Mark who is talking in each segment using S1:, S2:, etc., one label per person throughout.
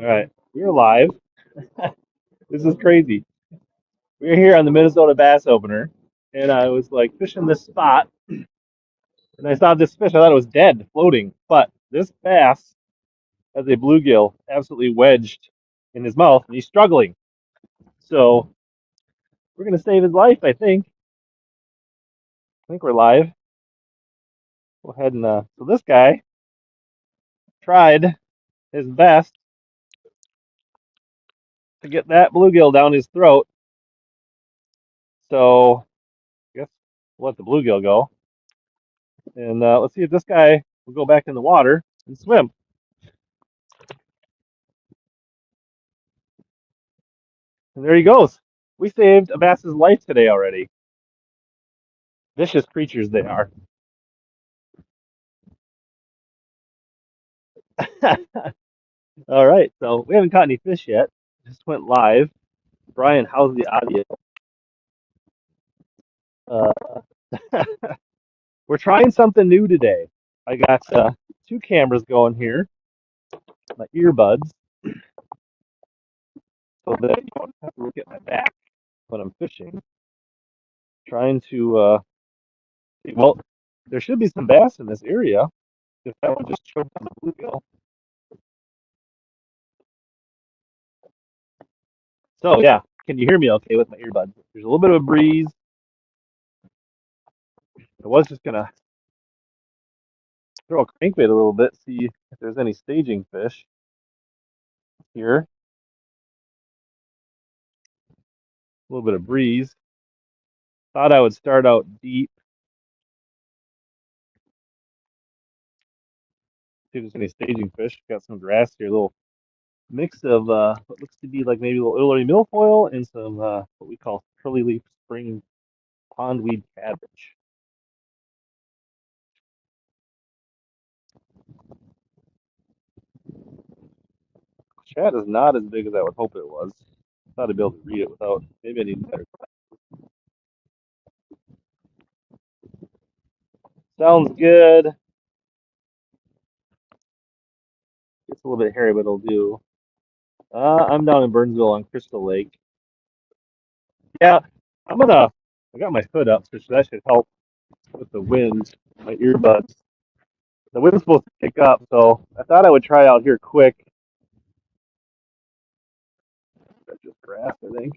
S1: All right, we're live. This is crazy. We're here on the Minnesota Bass Opener, and I was like fishing this spot, and I saw this fish. I thought it was dead, floating, but this bass has a bluegill absolutely wedged in his mouth, and he's struggling. So we're gonna save his life, I think. I think we're live. Go ahead and so this guy tried his best to get that bluegill down his throat. So I guess we'll let the bluegill go, and let's see if this guy will go back in the water and swim. And there he goes. We saved a bass's life today already. Vicious creatures they are. All right, so we haven't caught any fish yet. Just went live. Brian, how's the audio? Uh, we're trying something new today. I got two cameras going here, my earbuds, so that you don't have to look at my back when I'm fishing. Trying to see, well, there should be some bass in this area. If that one just choked on the bluegill. So yeah, can you hear me okay with my earbuds? There's a little bit of a breeze. I was just gonna throw a crankbait a little bit, see if there's any staging fish here. A little bit of breeze. Thought I would start out deep, see if there's any staging fish. Got some grass here, a little mix of what looks to be like maybe a little Illory milfoil and some what we call curly leaf spring pondweed cabbage. Chat is not as big as I would hope it was. Thought I'd be able to read it without, maybe I need better. Sounds good. It's a little bit hairy, but it'll do. I'm down in Burnsville on Crystal Lake. Yeah, I'm gonna. I got my hood up, so that should help with the wind. My earbuds. The wind's supposed to pick up, so I thought I would try out here quick. That's just grass, I think.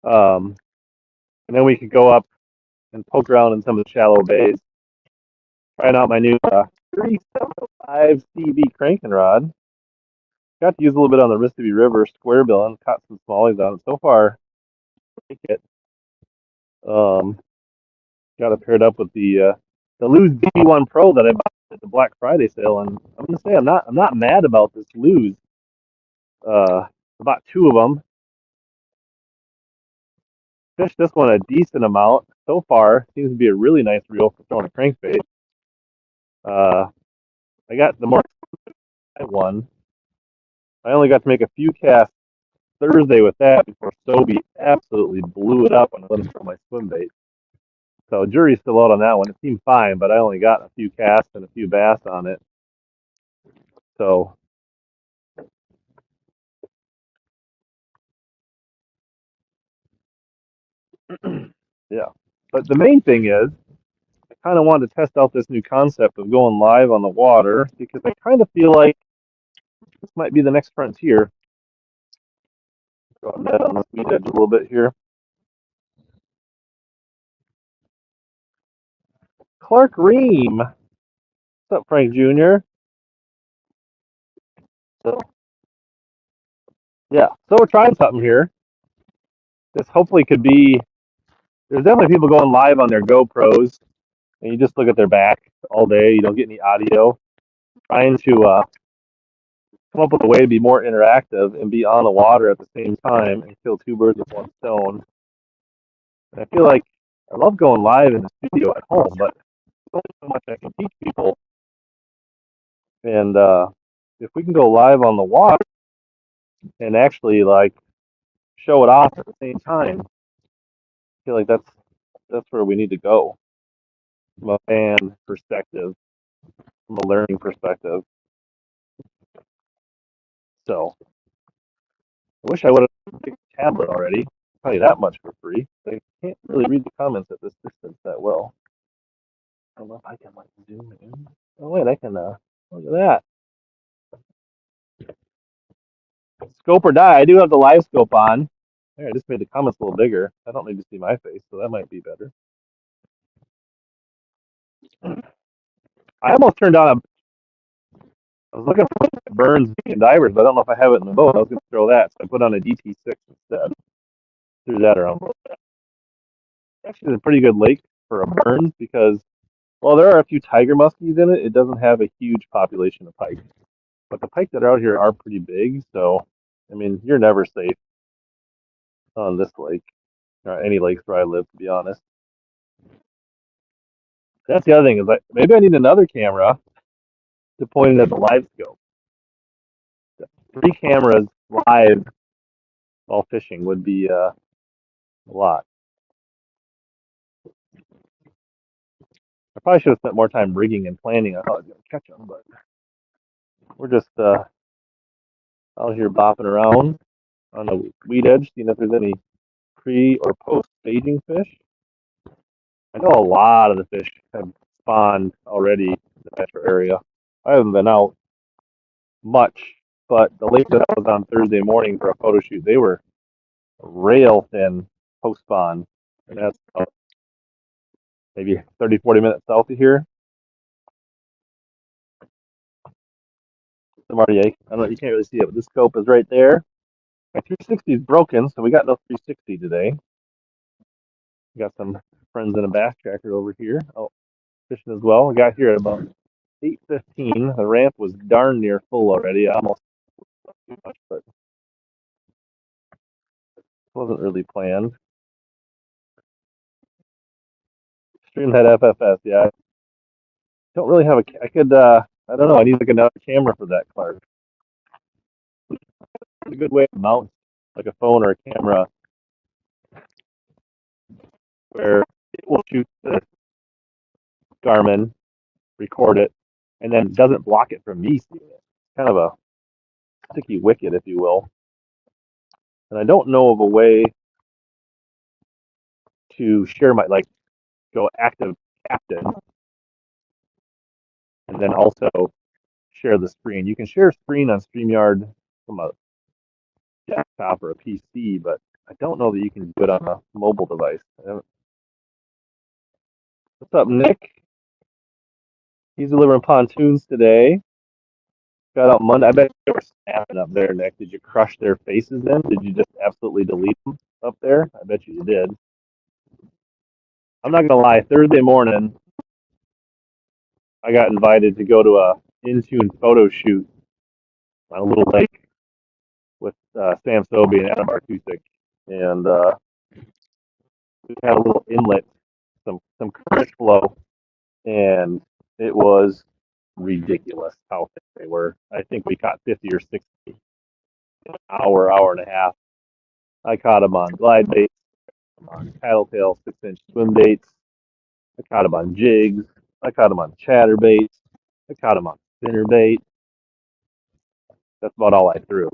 S1: Um, and then we could go up and poke around in some of the shallow bays. Trying out my new 3705 CV cranking rod. Got to use a little bit on the Mississippi River square bill and caught some smallies on it. So far, I like it. Um, got it paired up with the Lose B1 Pro that I bought at the Black Friday sale, and I'm gonna say I'm not mad about this Lose. About two of them. Fished this one a decent amount so far. Seems to be a really nice reel for throwing a crankbait. Uh, I got the more one. I only got to make a few casts Thursday with that before Sobe absolutely blew it up when I let him throw my swim bait. So jury's still out on that one. It seemed fine, but I only got a few casts and a few bass on it. So yeah. But the main thing is I kind of wanted to test out this new concept of going live on the water because I kind of feel like this might be the next frontier. Go on that on the speed edge a little bit here. Clark Ream. What's up, Frank Jr.? So yeah, so we're trying something here. This hopefully could be. There's definitely people going live on their GoPros, and you just look at their back all day. You don't get any audio. Trying to come up with a way to be more interactive and be on the water at the same time and kill two birds with one stone. And I feel like I love going live in the studio at home, but there's only so much I can teach people. And if we can go live on the water and actually like show it off at the same time, I feel like that's where we need to go from a fan perspective, from a learning perspective. So I wish I would have picked a tablet already. I'll tell you that much for free. I can't really read the comments at this distance that well. I don't know if I can like zoom in. Oh wait, I can. Look at that. Scope or die. I do have the live scope on. There, I just made the comments a little bigger. I don't need to see my face, so that might be better. I almost turned on a. I was looking for Burns and divers, but I don't know if I have it in the boat. I was going to throw that, so I put on a DT6 instead. Threw that around. Actually, it's a pretty good lake for a Burns because, well, there are a few tiger muskies in it. It doesn't have a huge population of pike, but the pike that are out here are pretty big. So, I mean, you're never safe on this lake or any lakes where I live, to be honest. That's the other thing is like maybe I need another camera to point it at the live scope. 3 cameras live while fishing would be a lot. I probably should have spent more time rigging and planning on how I was going to catch them, but we're just out here bopping around on the weed edge, seeing if there's any pre or post staging fish. I know a lot of the fish have spawned already in the metro area. I haven't been out much, but the lake that I was on Thursday morning for a photo shoot, they were rail thin post spawn, and that's maybe 30, 40 minutes south of here. I don't know, you can't really see it, but this scope is right there. My 360 is broken, so we got no 360 today. We got some friends in a bass tracker over here. Oh, fishing as well. We got here at about 8:15. The ramp was darn near full already. Almost too much, but it wasn't really planned. Streamhead FFS, yeah. Don't really have a. I could. I don't know. I need like another camera for that, Clark. It's a good way to mount like a phone or a camera where it will shoot the Garmin, record it, and then doesn't block it from me seeing it. Kind of a sticky wicket, if you will. And I don't know of a way to share my like go active captain and then also share the screen. You can share a screen on StreamYard from a desktop or a PC, but I don't know that you can do it on a mobile device. What's up, Nick? He's delivering pontoons today. Got out Monday. I bet they were snapping up there, Nick. Did you crush their faces in? Did you just absolutely delete them up there? I bet you did. I'm not gonna lie. Thursday morning, I got invited to go to a Intune photo shoot on a little lake with Sam Sobey and Adam Bartusik, and we had a little inlet, some current flow, and it was ridiculous how thick they were. I think we caught 50 or 60 in an hour and a half. I caught them on glide baits, on paddletail 6-inch swim baits. I caught them on jigs. I caught them on chatterbaits. I caught them on spinnerbait. That's about all I threw.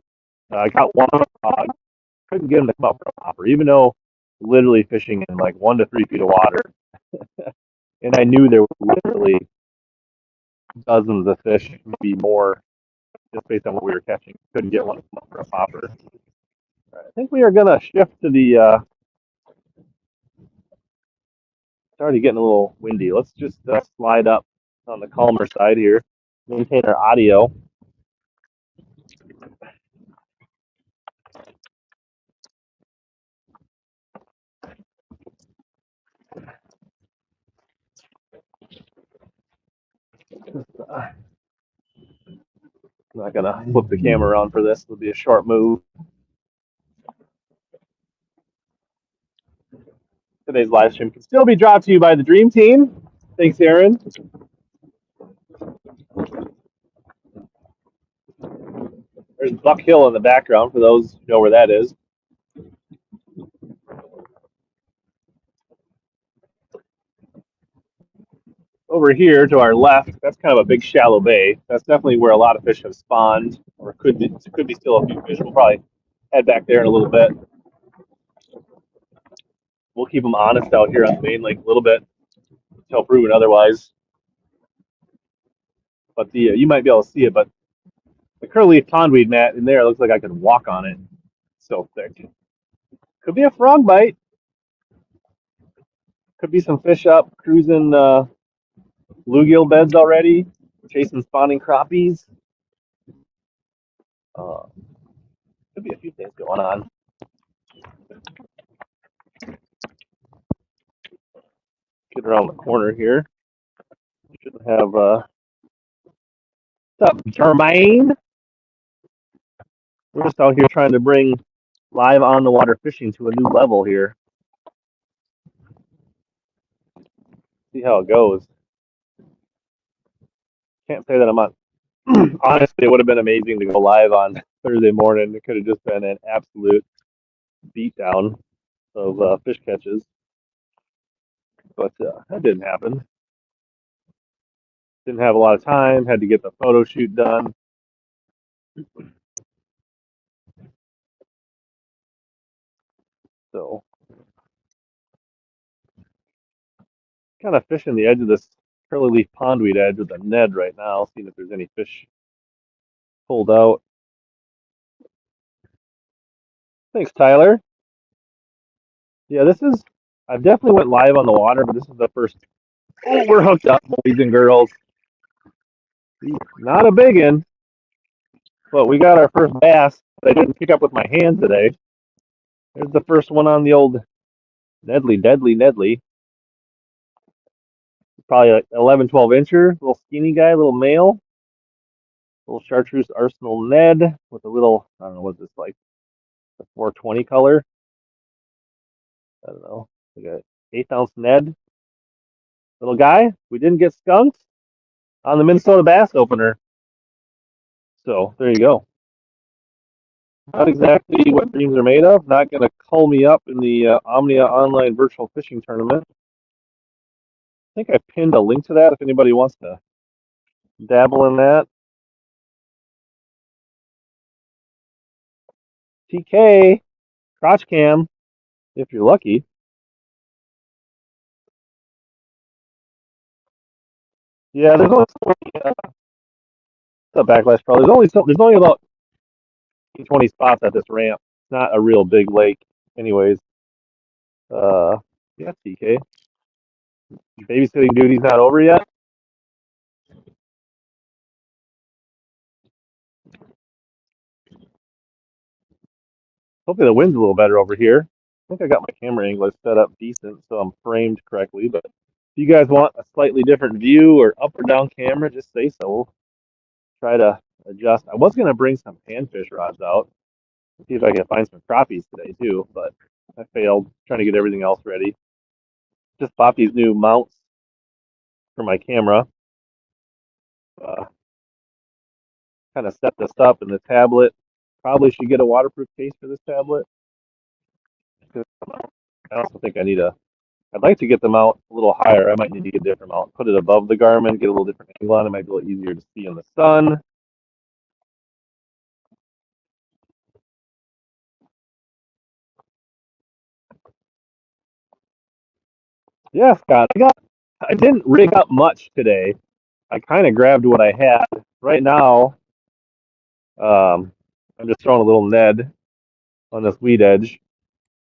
S1: I caught one on a cod. Couldn't get him to come up for a popper, even though literally fishing in like 1 to 3 feet of water. And I knew there were literally dozens of fish, maybe more, just based on what we were catching. Couldn't get one to come up for a popper. Right, I think we are going to shift to the. It's already getting a little windy. Let's just slide up on the calmer side here, maintain our audio. I'm not going to flip the camera around for this. It'll be a short move. Today's live stream can still be dropped to you by the Dream Team. Thanks, Aaron. There's Buck Hill in the background for those who know where that is. Over over here to our left, that's kind of a big shallow bay. That's definitely where a lot of fish have spawned, or could be still a few fish. We'll probably head back there in a little bit. We'll keep them honest out here on the main lake a little bit until proven otherwise. But the you might be able to see it, but the curly pondweed mat in there looks like I could walk on it. It's so thick. Could be a frog bite. Could be some fish up cruising bluegill beds already, chasing spawning crappies. Uh, could be a few things going on. Get around the corner here. Shouldn't have what's up, Jermaine? We're just out here trying to bring live on the water fishing to a new level here. See how it goes. Can't say that I'm on. Honestly, it would have been amazing to go live on Thursday morning. It could have just been an absolute beatdown of fish catches, but that didn't happen. Didn't have a lot of time. Had to get the photo shoot done. So, kind of fishing the edge of this curly leaf pondweed edge with a Ned right now, seeing if there's any fish pulled out. Thanks, Tyler. Yeah, this is. I've definitely went live on the water, but this is the first. Oh, we're hooked up, boys and girls. Not a big one, but we got our first bass that I didn't pick up with my hand today. There's the first one on the old Nedley. Probably like 11, 12 incher, little skinny guy, little male, little chartreuse arsenal Ned with a little, I don't know what this like, the 420 color. I don't know, like a 1/8 ounce Ned. Little guy. We didn't get skunked on the Minnesota Bass opener. So there you go. Not exactly what dreams are made of. Not going to call me up in the Omnia Online Virtual Fishing Tournament. I think I pinned a link to that if anybody wants to dabble in that. TK, crotch cam, if you're lucky. Yeah, there's only so many, it's a backlash probably. There's only about 20 spots at this ramp. It's not a real big lake, anyways. Uh, yeah, TK. Babysitting duty's not over yet. Hopefully the wind's a little better over here. I think I got my camera angle set up decent, so I'm framed correctly. But if you guys want a slightly different view or up or down camera, just say so. We'll try to adjust. I was gonna bring some panfish rods out, see if I can find some crappies today too, but I failed trying to get everything else ready. Just bought these new mounts for my camera. Uh, kind of set this up in the tablet. Probably should get a waterproof case for this tablet. I also think I'd like to get them out a little higher. I might need to get a different mount. Put it above the Garmin, get a little different angle on it. Might be a little easier to see in the sun. Yeah, Scott, I didn't rig up much today. I kind of grabbed what I had. Right now, I'm just throwing a little Ned on this weed edge.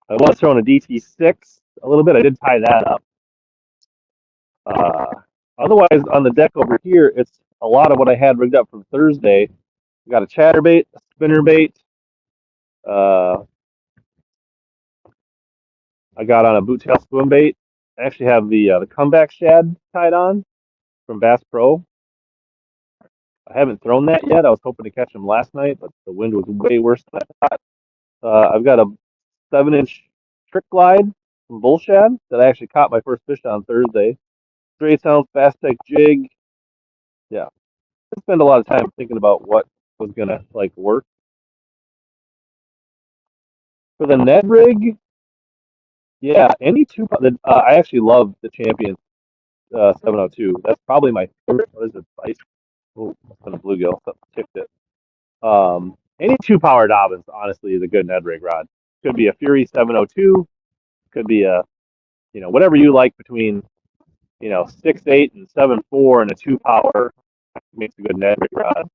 S1: I was throwing a DT6 a little bit. I did tie that up. Uh, Otherwise, on the deck over here, it's a lot of what I had rigged up from Thursday. I got a chatterbait, a spinnerbait. I got on a boot tail swim bait. I actually have the comeback shad tied on from Bass Pro. I haven't thrown that yet. I was hoping to catch him last night, but the wind was way worse than I thought. I've got a 7-inch trick glide from bull shad that I actually caught my first fish on Thursday. 3/8 ounce Bass Tech jig. Yeah, I spent a lot of time thinking about what was gonna like work for the Ned rig. Yeah, any two. I actually love the Champion 702. That's probably my favorite. What is it? Spice? Oh, it's been a bluegill. Something tipped it. Any two power Dobbins, honestly, is a good Ned rig rod. Could be a Fury 702. Could be a, whatever you like between, 6.8 and 7.4 and a two power makes a good Ned rig rod.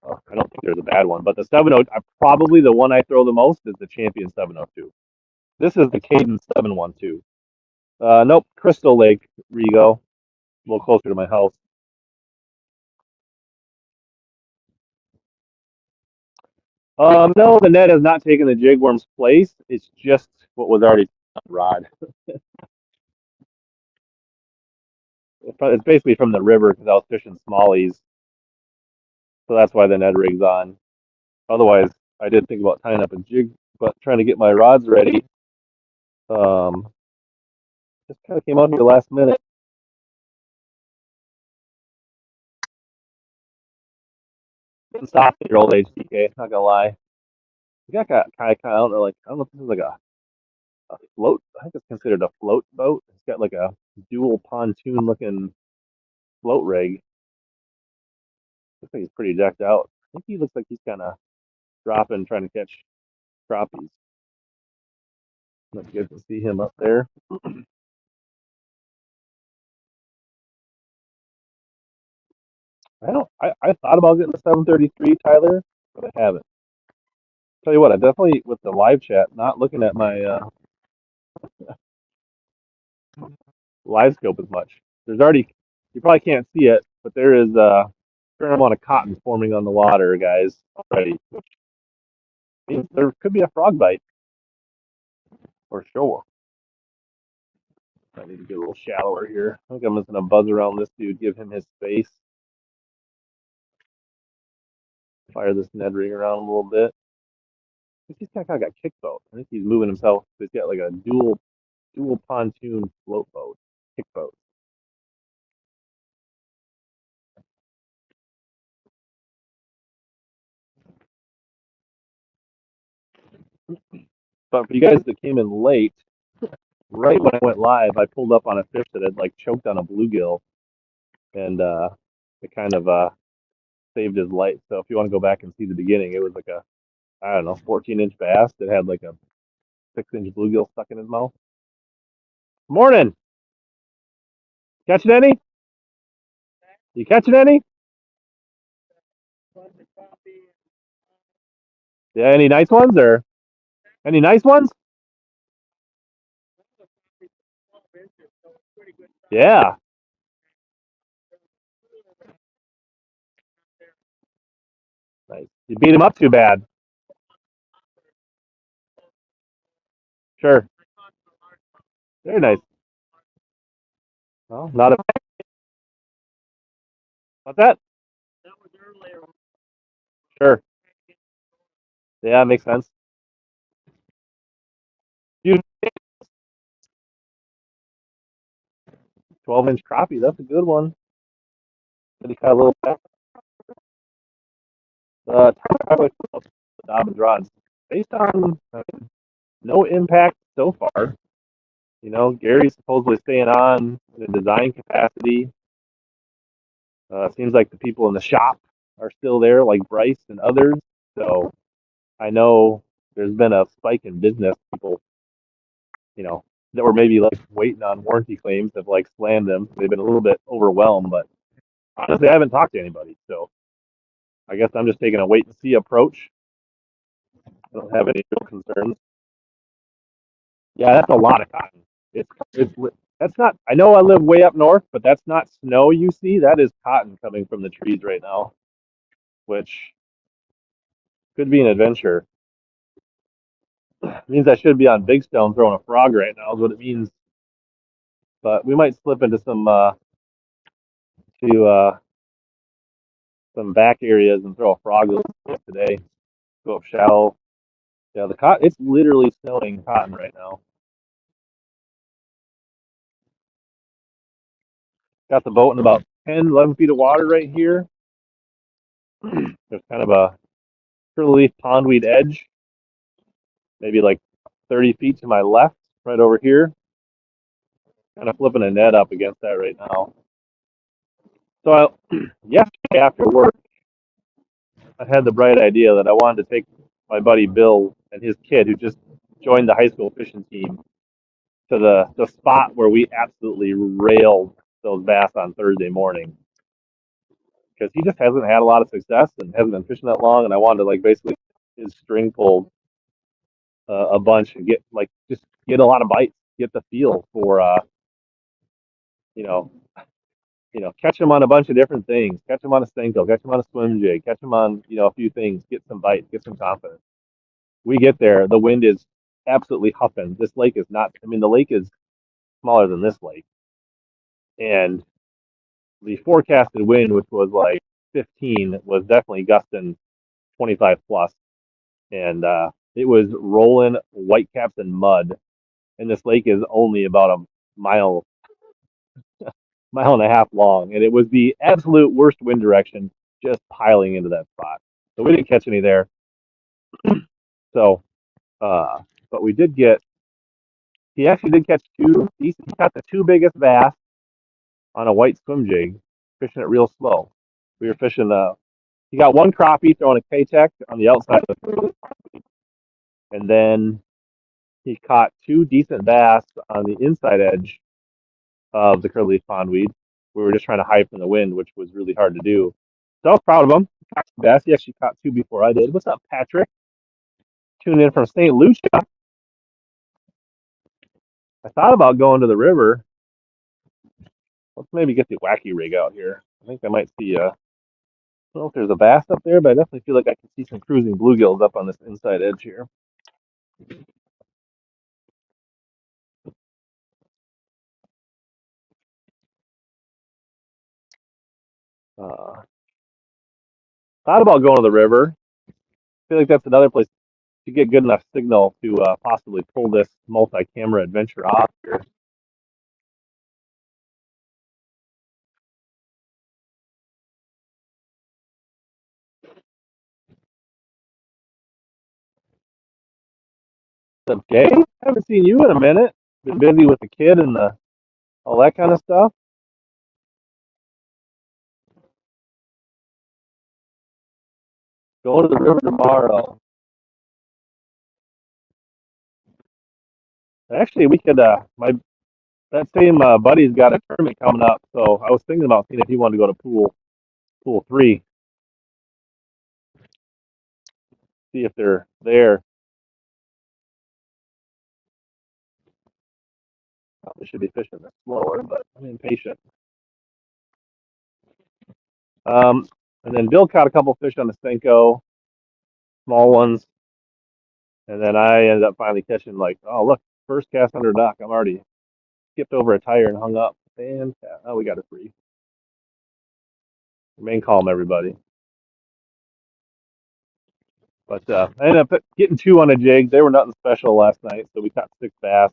S1: I don't think there's a bad one, but the 702, probably the one I throw the most is the Champion 702. This is the Cadence 712. Nope, Crystal Lake Rego, a little closer to my house. No, the net has not taken the jigworm's place. It's just what was already on the rod. It's basically from the river because I was fishing smallies, so that's why the Ned rig's on. Otherwise, I did think about tying up a jig, but trying to get my rods ready. Um, just kind of came out here last minute. Getting soft at your old age, DK. Not gonna lie. You got kind of, I don't know, like I don't know if this is like a float. I think it's considered a float boat. It's got like a dual pontoon looking float rig. Looks like he's pretty decked out. I think he looks like he's kind of dropping, trying to catch crappies. Not good to see him up there. I thought about getting the 733, Tyler, but I haven't. Tell you what, I definitely with the live chat, not looking at my live scope as much. There's already, you probably can't see it, but there is a fair amount of cotton forming on the water, guys, already. Which means there could be a frog bite for sure. I need to get a little shallower here. I think I'm just gonna buzz around this dude, give him his space, fire this Ned rig around a little bit. I think he's kind of got kick boat. I think he's moving himself. He's got like a dual pontoon float boat, kick boat. But for you guys that came in late, right when I went live, I pulled up on a fish that had like choked on a bluegill, and it kind of saved his life. So if you want to go back and see the beginning, it was like a, I don't know, 14-inch bass that had like a 6-inch bluegill stuck in his mouth. Morning. Catching any? You catching any? Yeah, any nice ones or any nice ones? Yeah. Nice. You beat him up too bad. Sure. Very nice. Well, not a. What's that? Sure. Yeah, makes sense. You 12-inch crappie. That's a good one. Did he cut a little back? The Dobbins rods. Based on no impact so far. Gary's supposedly staying on in a design capacity. It seems like the people in the shop are still there, like Bryce and others. So I know there's been a spike in business. People, that were maybe like waiting on warranty claims have like slammed them. They've been a little bit overwhelmed, but honestly, I haven't talked to anybody. So I guess I'm just taking a wait and see approach. I don't have any real concerns. Yeah, that's a lot of cotton. It's that's not. I know I live way up north, but that's not snow you see. That is cotton coming from the trees right now, which could be an adventure. It means I should be on Big Stone throwing a frog right now. Is what it means. But we might slip into to some back areas and throw a frog today. Go up shallow. Yeah, the cotton. It's literally snowing cotton right now. Got the boat in about 10, 11 feet of water right here. There's kind of a curly pondweed edge, maybe like 30 feet to my left, right over here. kind of flipping a net up against that right now. So yesterday after work, I had the bright idea that I wanted to take my buddy Bill and his kid, who just joined the high school fishing team, to the spot where we absolutely railed those bass on Thursday morning, because he just hasn't had a lot of success and hasn't been fishing that long, and I wanted to like basically his string pulled a bunch and get like just get a lot of bites, get the feel for you know catch him on a bunch of different things, catch him on a Senko, catch him on a swim jig, catch him on a few things, get some bites, get some confidence. We get there, the wind is absolutely huffing. This lake is not. I mean, the lake is smaller than this lake, and the forecasted wind, which was like 15, was definitely gusting 25 plus, and it was rolling whitecaps and mud. And this lake is only about a mile, mile and a half long, and it was the absolute worst wind direction, just piling into that spot. So we didn't catch any there. So, uh, but we did get. He actually did catch two. He caught the two biggest bass on a white swim jig, fishing it real slow. We were fishing. He got one crappie throwing a K-Tech on the outside of the, and then he caught two decent bass on the inside edge of the curly pondweed. We were just trying to hide from the wind, which was really hard to do. So I was proud of him. He caught some bass. He actually caught two before I did. What's up, Patrick? Tuning in from St. Lucia. I thought about going to the river. Let's maybe get the wacky rig out here. I think I might see I don't know if there's a bass up there, but I definitely feel like I can see some cruising bluegills up on this inside edge here. Uh, Thought about going to the river. I feel like that's another place to get good enough signal to possibly pull this multi-camera adventure off here. What's up, Jay? Haven't seen you in a minute. Been busy with the kid and all that kind of stuff. Go to the river tomorrow. Actually, we could. My that same buddy's got a tournament coming up, so I was thinking about seeing if he wanted to go to pool three, see if they're there. Probably should be fishing this slower, but I'm impatient. Um, and then Bill caught a couple fish on the Senko, small ones, and then I ended up finally catching like, oh look, first cast under dock. I'm already skipped over a tire and hung up. Fantastic. Oh, we got a free. Remain calm, everybody. But I ended up getting two on a jig. They were nothing special last night, so we caught six bass.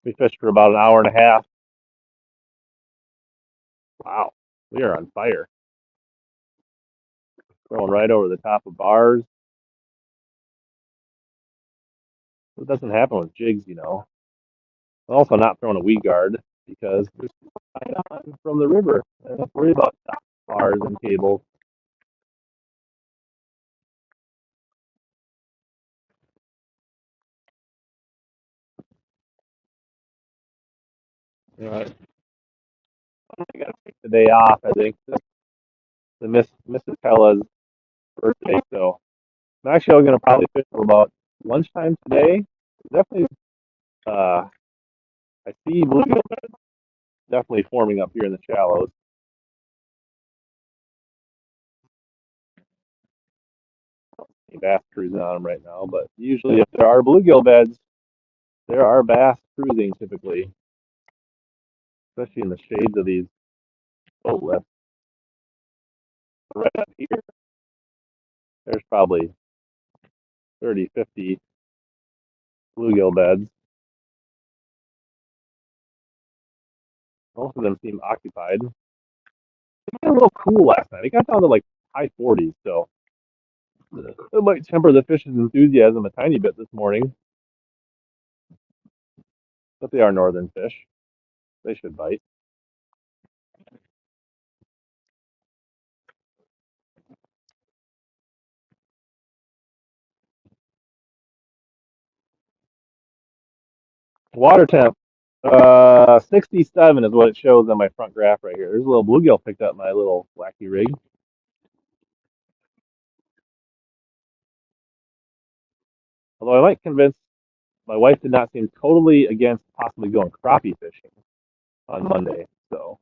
S1: We fished for about an hour and a half. Wow, we are on fire. Throwing right over the top of bars. It doesn't happen with jigs. I'm also not throwing a weed guard because there's tide on from the river. I don't have to worry about bars and cables. I got to take the day off. I think the Mrs. Hella's birthday, so I'm actually going to probably fish till about lunchtime today. Definitely, uh, I see bluegill definitely forming up here in the shallows. Bass cruising on them right now, but usually if there are bluegill beds, there are bass cruising typically, especially in the shades of these boat lifts. Right up here, there's probably 30, 50 bluegill beds. Most of them seem occupied. It got a little cool last night. It got down to like high 40s, so it might temper the fish's enthusiasm a tiny bit this morning, but they are northern fish. They should bite. Water temp, 67 is what it shows on my front graph right here. There's a little bluegill picked up my little wacky rig. Although I might convince my wife did not seem totally against possibly going crappie fishing on Monday. So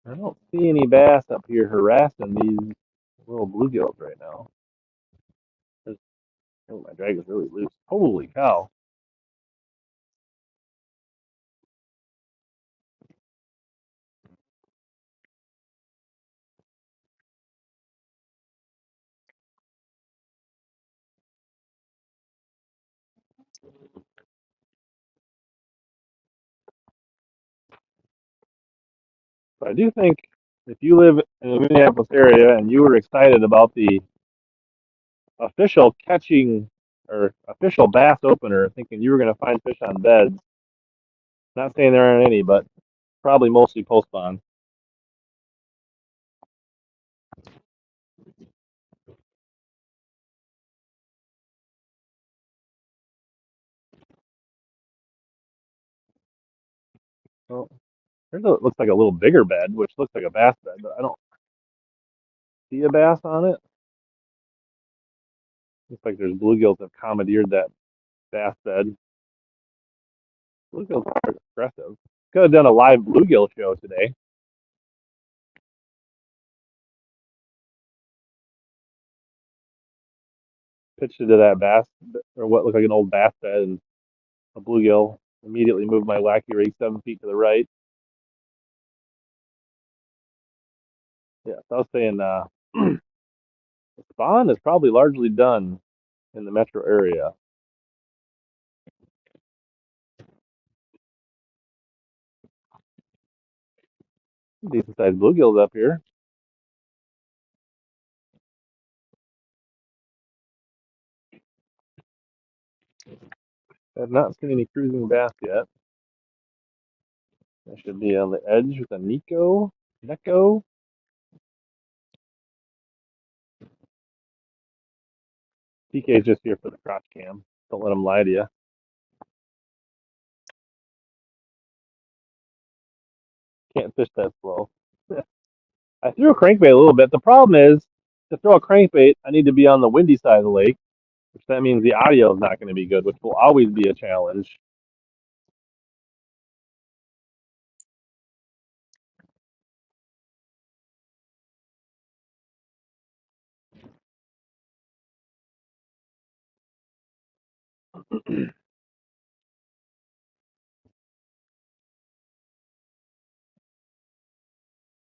S1: I don't see any bass up here harassing these little bluegills right now. Oh, my drag is really loose. Holy cow. But I do think if you live in the Minneapolis area and you were excited about the official catching or official bass opener, thinking you were going to find fish on beds, not saying there aren't any, but probably mostly post spawn. Well, there's a, looks like a little bigger bed, which looks like a bass bed, but I don't see a bass on it. Looks like there's bluegills have commandeered that bass bed. Bluegills are aggressive. Could have done a live bluegill show today. Pitched into that bass, or what looked like an old bass bed, and a bluegill immediately moved my wacky rig 7 feet to the right. Yeah, so I was saying the spawn is probably largely done in the metro area. Decent sized bluegills up here. I've not seen any cruising bass yet. I should be on the edge with a Neko. TK is just here for the crotch cam. Don't let him lie to you. Can't fish that slow. I threw a crankbait a little bit. The problem is, to throw a crankbait, I need to be on the windy side of the lake, which that means the audio is not going to be good, which will always be a challenge.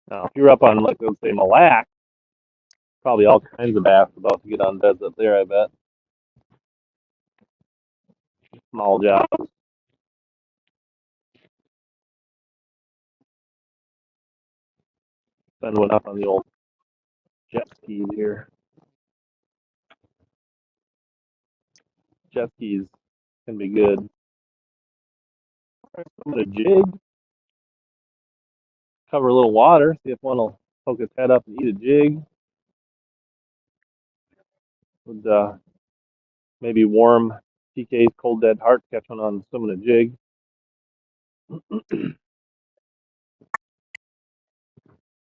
S1: Now, if you're up on, like, let's say, Mille Lacs, probably all kinds of bass about to get on beds up there, I bet. Small job. Send one up on the old jet skis here. Jet skis can be good. I'm going to jig, cover a little water, see if one will poke its head up and eat a jig. Would maybe warm TK's cold dead heart, catch one on swimming a jig.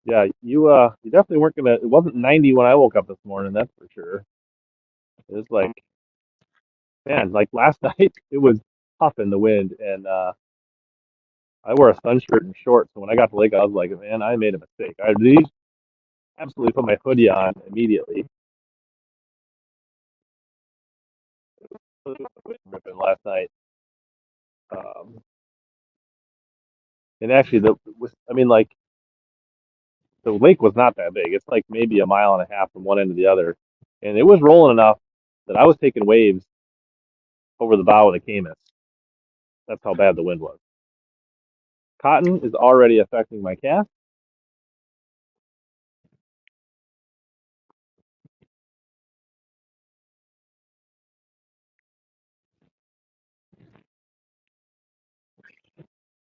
S1: Yeah, you definitely weren't gonna. It wasn't 90 when I woke up this morning, that's for sure. It was like, man, like last night it was tough in the wind, and I wore a sun shirt and shorts. So when I got to the lake, I was like, man, I made a mistake. I really absolutely put my hoodie on immediately. Ripping last night, um, and actually I mean, like the lake was not that big. It's like maybe a mile and a half from one end to the other, and it was rolling enough that I was taking waves over the bow of the Camus. That's how bad the wind was. Cotton is already affecting my cast.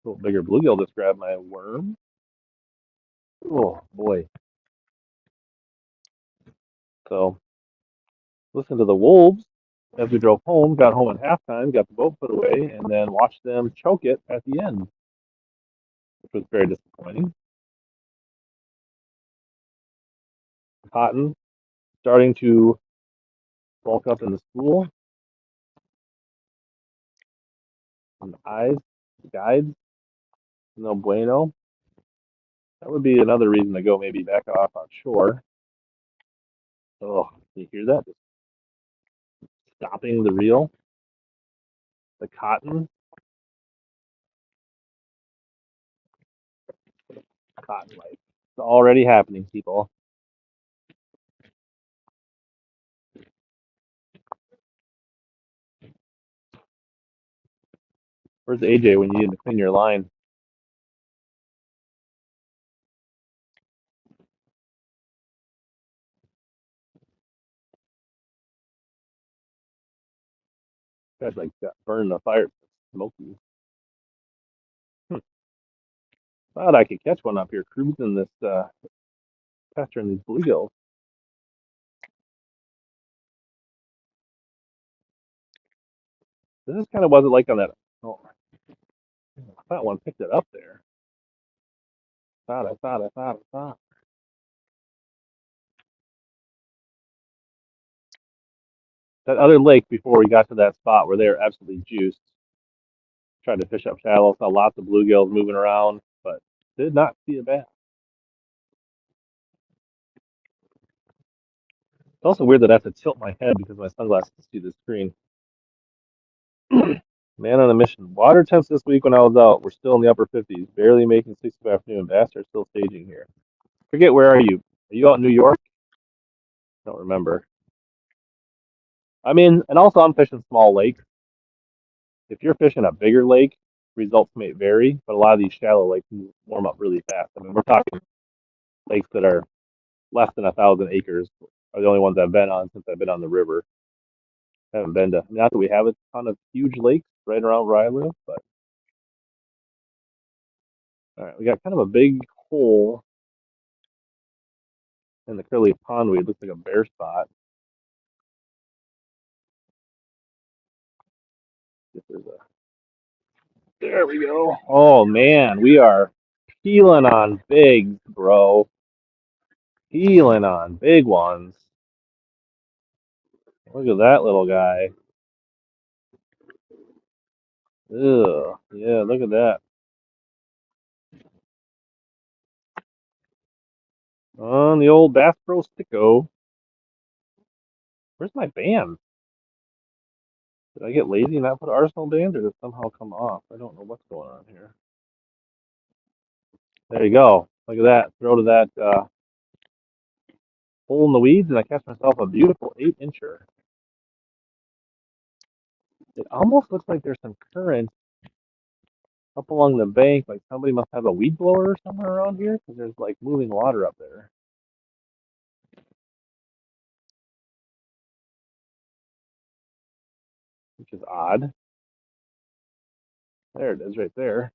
S1: A little bigger bluegill just grabbed my worm. Oh boy. So listen to the wolves as we drove home, got home at halftime, got the boat put away, and then watched them choke it at the end, which was very disappointing. Cotton starting to bulk up in the school. And the eyes, the guides, no bueno. That would be another reason to go maybe back off on shore. Oh, can you hear that? Just stopping the reel. The cotton, cotton life. It's already happening, people. Where's AJ when you need to clean your line? Guy's like got burned the fire, smoky. Hmm. Thought I could catch one up here cruising this pestering these bluegills. This is kind of what it like on that. Oh, I thought one picked it up there. I thought. That other lake before we got to that spot where they were absolutely juiced. Tried to fish up shallow, saw lots of bluegills moving around, but did not see a bass. It's also weird that I have to tilt my head because my sunglasses see the screen. Man on a mission. Water temps this week when I was out were still in the upper 50s, barely making 6 of afternoon. Bass are still staging here. Forget where are you? Are you out in New York? Don't remember. I mean, and also I'm fishing small lakes. If you're fishing a bigger lake, results may vary, but a lot of these shallow lakes warm up really fast. I mean, we're talking lakes that are less than 1,000 acres are the only ones I've been on since I've been on the river. I haven't been to, not that we have a ton of huge lakes right around where I live, but all right, we got kind of a big hole in the curly pondweed. Looks like a bare spot. If there's a, there we go. Oh man, we are peeling on bigs, bro. Peeling on big ones. Look at that little guy. Ugh, yeah, look at that. On the old Bass Pro Sticko. Where's my band? Did I get lazy and not put Arsenal band, or did it somehow come off? I don't know what's going on here. There you go. Look at that. Throw to that hole in the weeds, and I catch myself a beautiful 8-incher. It almost looks like there's some current up along the bank. Like somebody must have a weed blower somewhere around here because there's like moving water up there, which is odd. There it is right there.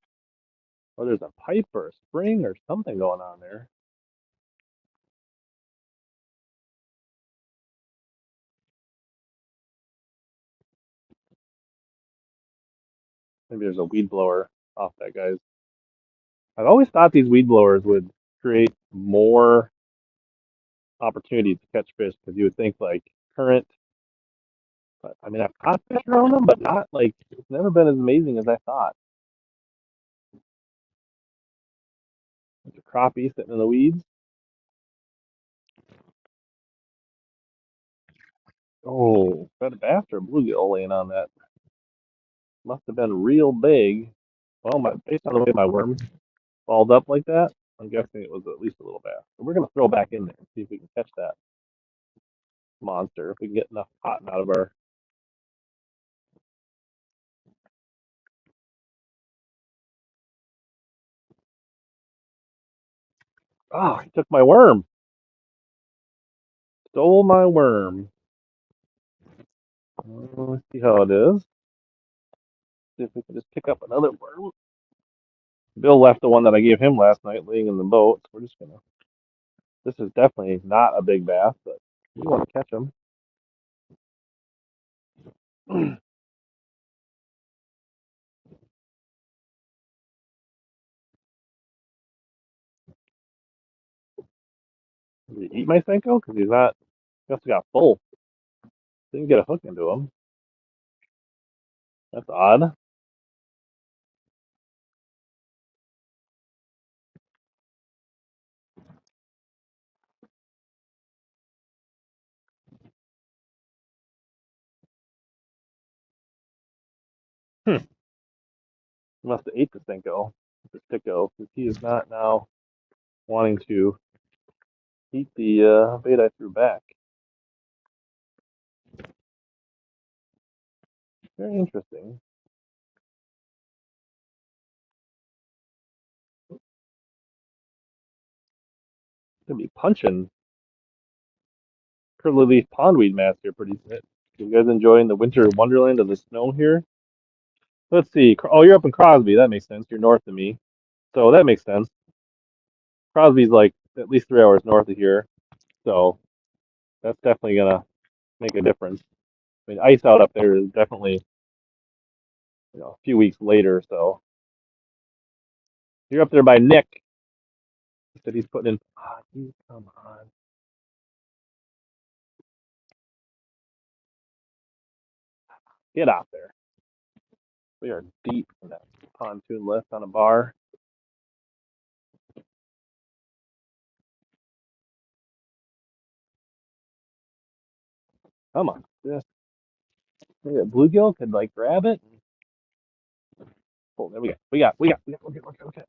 S1: Oh, there's a pipe or a spring or something going on there. Maybe there's a weed blower off that guy's. I've always thought these weed blowers would create more opportunity to catch fish because you would think like current. But I mean, I've caught fish around them, but not like it's never been as amazing as I thought. There's a crappie sitting in the weeds. Oh, got a bass or a bluegill laying on that. Must have been real big. Well, based on the way my worm balled up like that, I'm guessing it was at least a little bass. So we're gonna throw back in there and see if we can catch that monster. If we can get enough cotton out of our. Oh, he took my worm. Stole my worm. Let's see how it is. See if we can just pick up another worm. Bill left the one that I gave him last night laying in the boat. So we're just gonna. This is definitely not a big bass, but we want to catch them. Did he eat my Senko? Because he's not. He must have got full. Didn't get a hook into him. That's odd. Hmm. He must have ate the Senko, the Sticko, because he is not now wanting to eat the bait I threw back. Very interesting. Gonna be punching curly leaf pondweed mats here pretty soon. You guys enjoying the winter wonderland of the snow here? Let's see. Oh, you're up in Crosby. That makes sense. You're north of me, so that makes sense. Crosby's like at least 3 hours north of here, so that's definitely gonna make a difference. I mean, ice out up there is definitely a few weeks later. So you're up there by Nick. He said he's putting in. Ah, you come on, get out there. We are deep in that pontoon lift on a bar. Come on, just maybe a bluegill could like grab it. Oh, there we go. We got. Okay.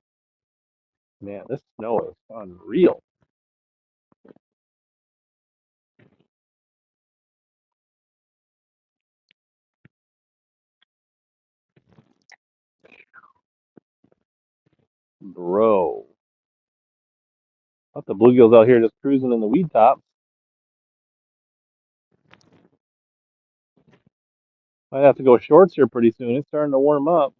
S1: Man, this snow is unreal. Bro. Lots of bluegills out here just cruising in the weed tops. Might have to go shorts here pretty soon. It's starting to warm up.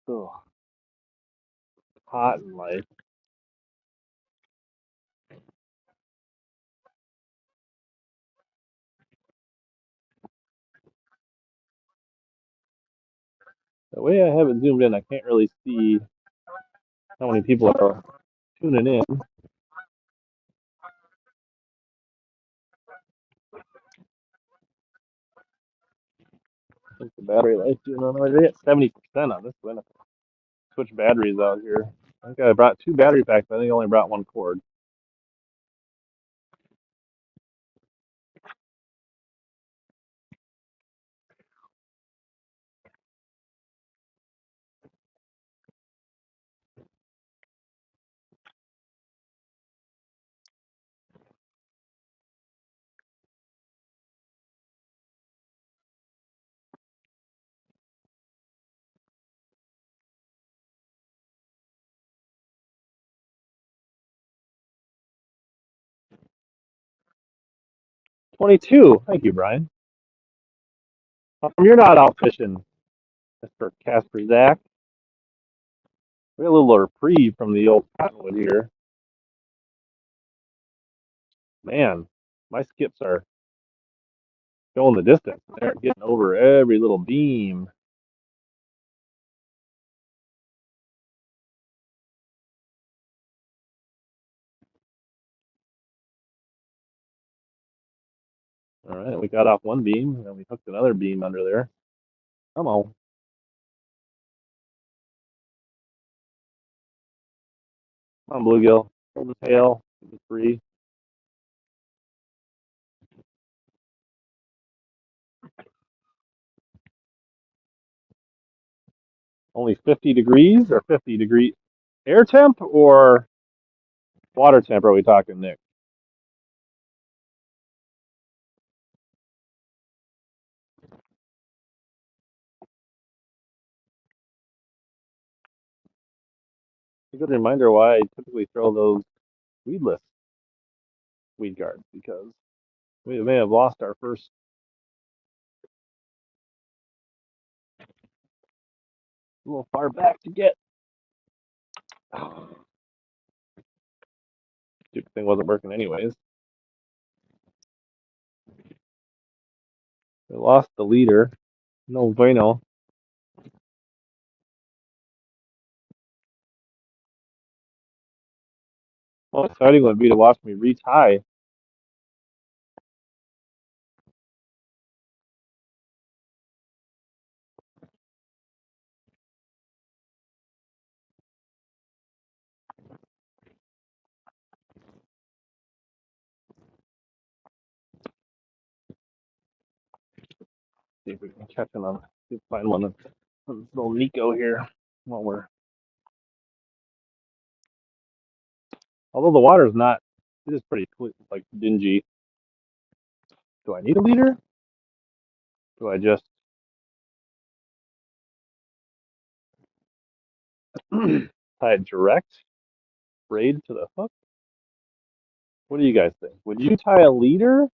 S1: Ugh, hot and like the way I have it zoomed in, I can't really see how many people are tuning in. I think the battery life's doing already at 70% on this one. Switch batteries out here. I think I brought two battery packs, but I think I only brought one cord. 22. Thank you, Brian. You're not out fishing, Mr. Casper Zach. We got a little reprieve from the old cottonwood here. Man, my skips are going the distance. They're getting over every little beam. All right, we got off one beam, and then we hooked another beam under there. Come on. Come on, bluegill. Hold the tail. It's free. Only 50 degrees or 50-degree air temp or water temp are we talking, Nick? A good reminder why I typically throw those weedless weed guards because we may have lost our first A little far back to get. Stupid thing wasn't working anyways. We lost the leader. No bueno. Well, exciting would be to watch me retie. See if we can catch him on. See if we find one of little Nico here while we're. Although the water's not, it is pretty like dingy. Do I need a leader? Do I just tie it direct, braid to the hook? What do you guys think? Would you tie a leader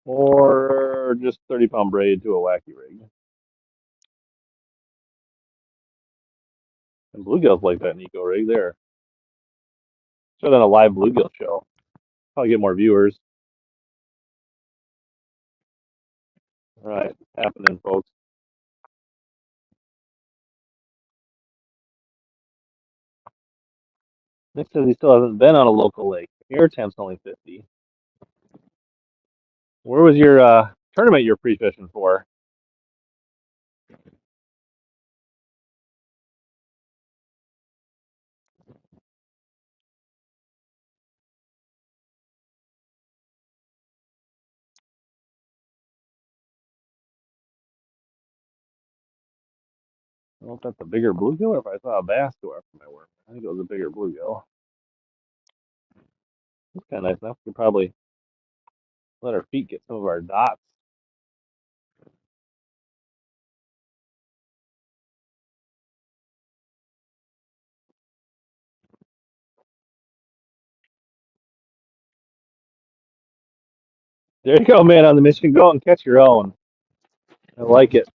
S1: or just 30-pound braid to a wacky rig? And bluegills like that Nico rig there. Show that on a live bluegill show. Probably get more viewers. All right, happening, folks. Nick says he still hasn't been on a local lake. Air temp's only 50. Where was your tournament you're pre-fishing for? I don't know if that's a bigger bluegill or if I saw a bass go after my worm. I think it was a bigger bluegill. It's kind of nice enough. We could probably let our feet get some of our dots. There you go, man, on the mission. Go and catch your own. I like it.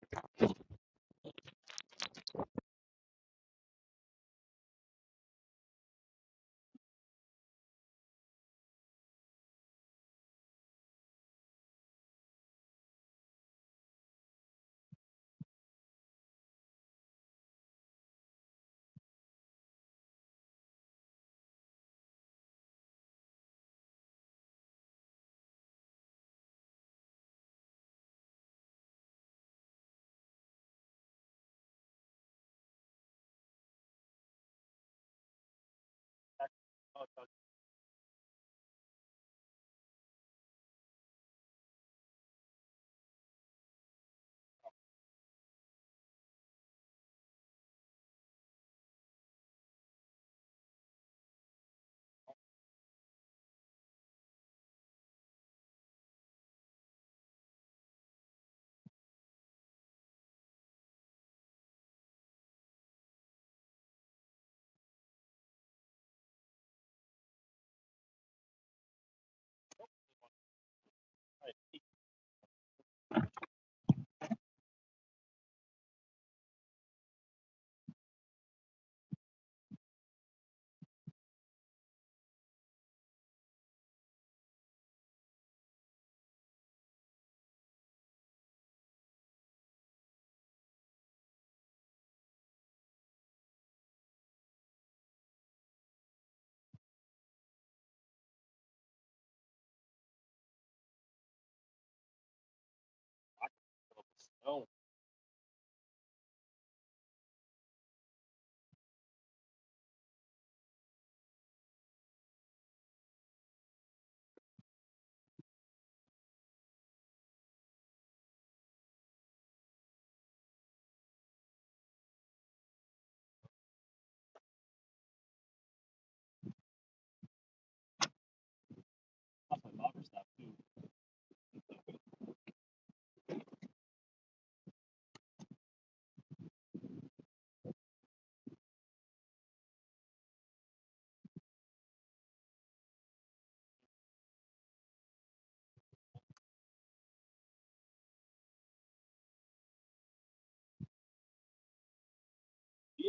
S1: Oh.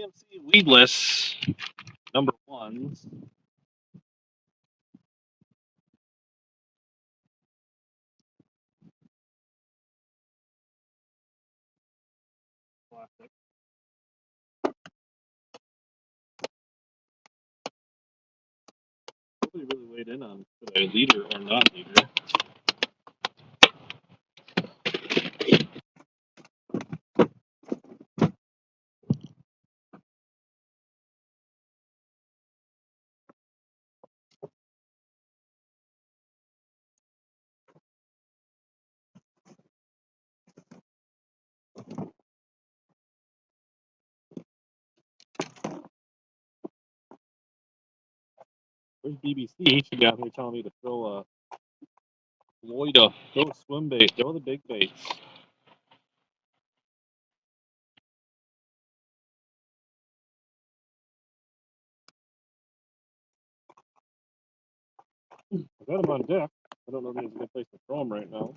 S1: CMC weedless number ones. Plastic. Nobody really weighed in on should I leader or not leader. Where's BBC? He should be out here telling me to throw a Lloyd, throw a swim bait, throw the big baits. I got him on deck. I don't know if there's a good place to throw him right now.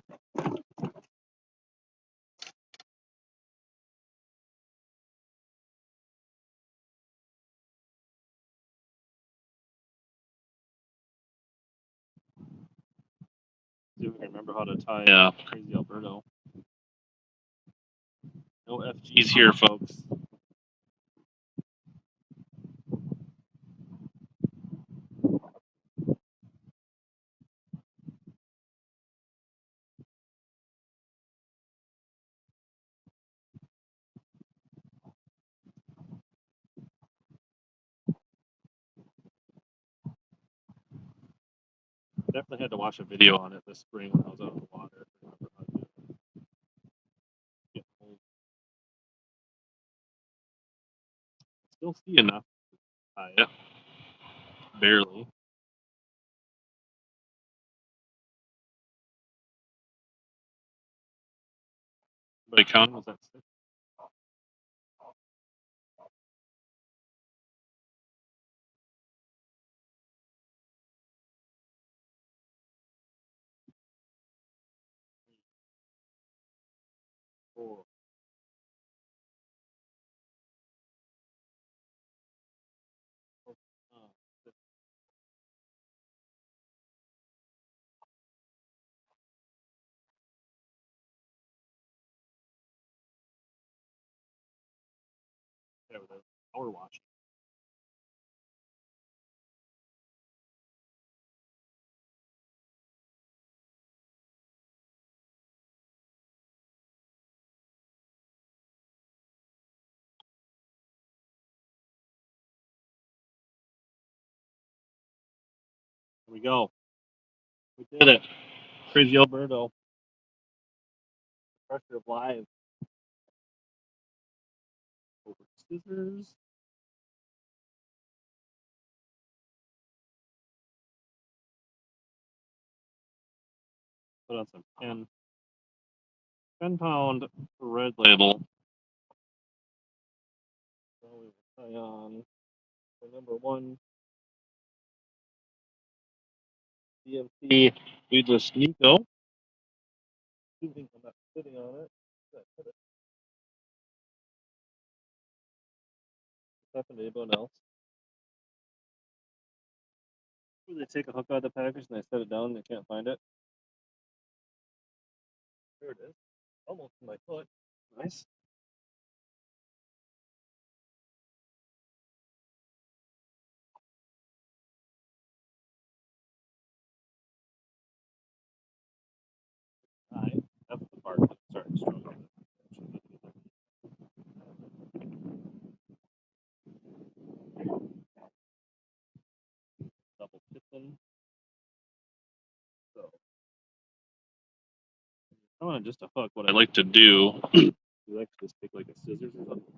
S1: See if I can remember how to tie Crazy Alberto. No FGs here, folks. Definitely had to watch a video on it this spring when I was out on the water. Still see enough to tie it. Barely. But counting was that 6? Four. Six. There we go. Now we're watching. Here we go. We did it. Crazy Alberto. Pressure of live. Over scissors. Put on some 10-pound red label. So we will tie on the number 1 CMC weedless Nico. I think I'm not sitting on it. What's happened to anyone else? They take a hook out of the package and I set it down and they can't find it. There it is. Almost to my foot. Nice. Alright. That's the part that's starting to struggle. Double tipping. So, I want just a hook. What I like to do is I like to just take like a scissors or something,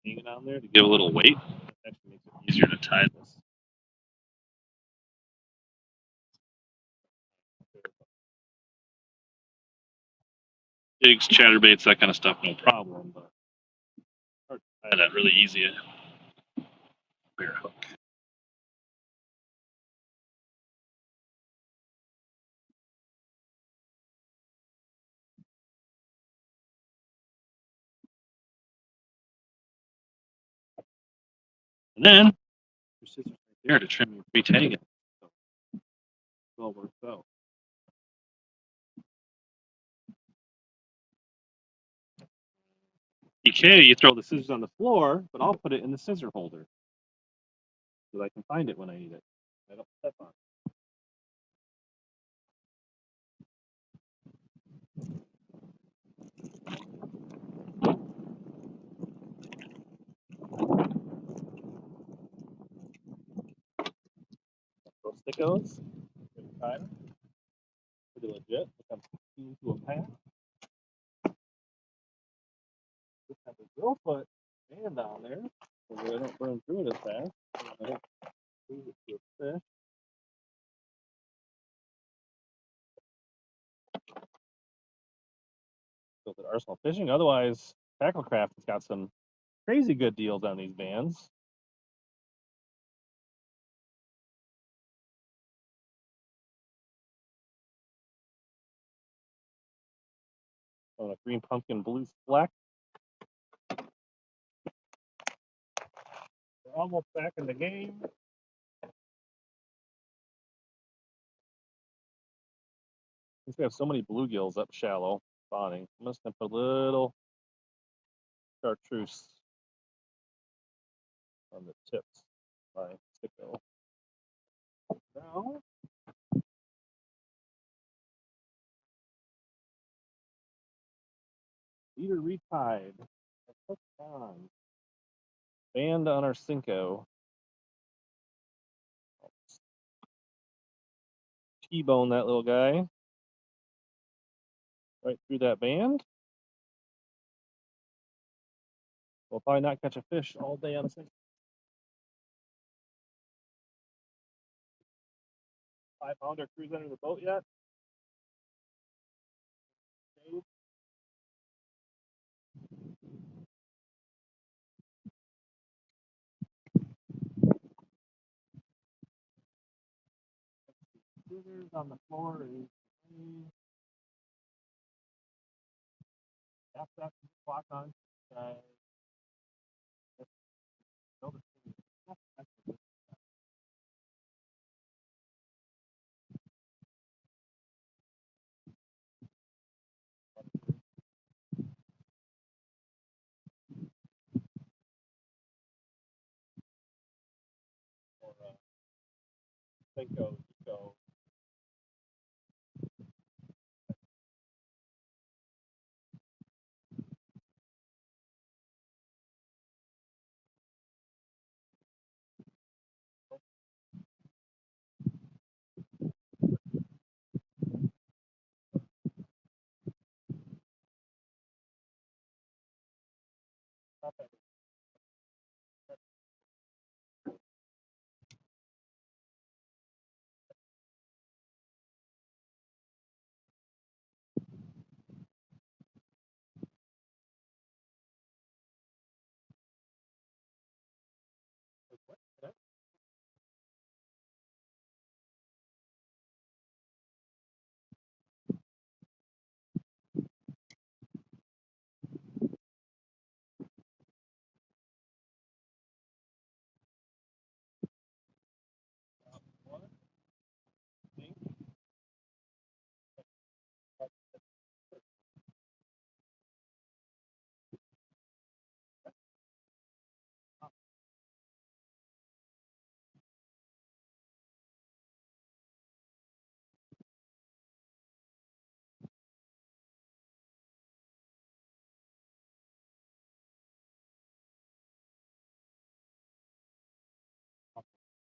S1: hang it on there to give a little weight. It actually makes it easier to tie this. Jigs, chatterbaits, that kind of stuff, no problem. But hard to tie that really easy. Bare hook. And then your scissors right there to trim your free tag. So it all works out. DK, you throw the scissors on the floor, but I'll put it in the scissor holder so that I can find it when I need it. I don't step on it. Those stickos, every time, pretty legit. Look, I'm into a pack. Just have a drill foot band on there so that I don't burn through it as fast. I don't lose it to a fish. Built at Arsenal Fishing. Otherwise, Tacklecraft has got some crazy good deals on these bands. On a green pumpkin blue fleck. We're almost back in the game. Since we have so many bluegills up shallow spawning, I'm just gonna put a little chartreuse on the tips. All right, sticko. Now, leader retied. Hooked on. Band on our Cinco. T-bone that little guy. Right through that band. We'll probably not catch a fish all day on Cinco. 5-pounder cruise under the boat yet? Scissors on the floor is tap that clock on. Or Cinco, go.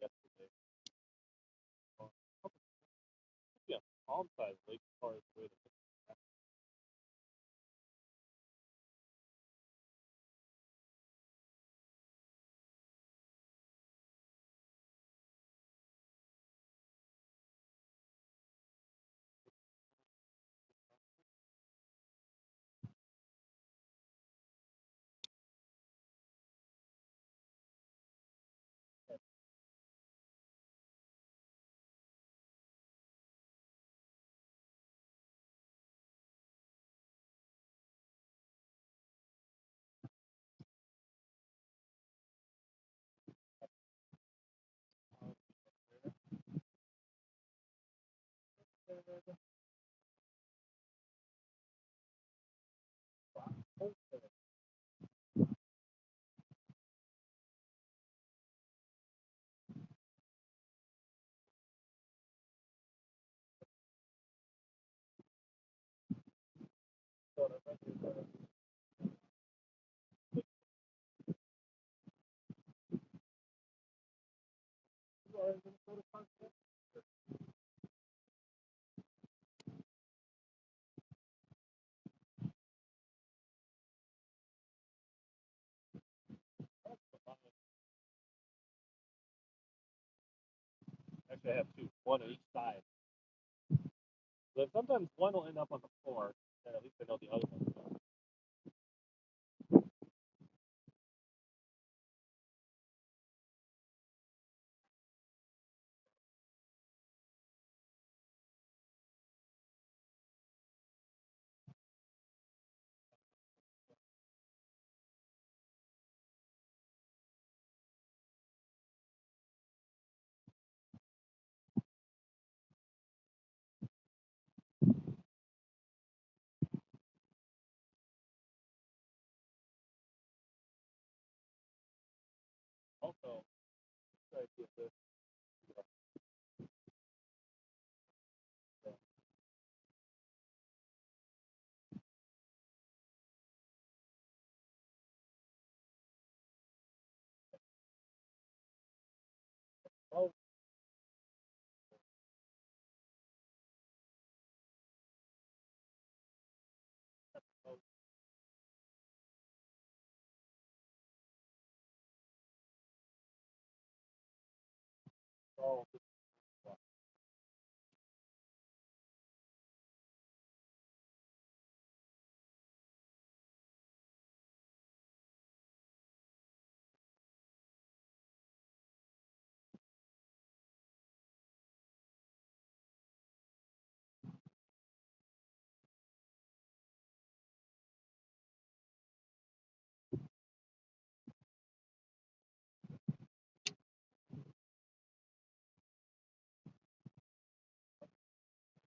S1: Yesterday. Yeah, all sides, like as far as the way to Actually, I have two, one on each side. But sometimes one will end up on the floor, and at least I know the other one. Also, try to get this. Oh, oh,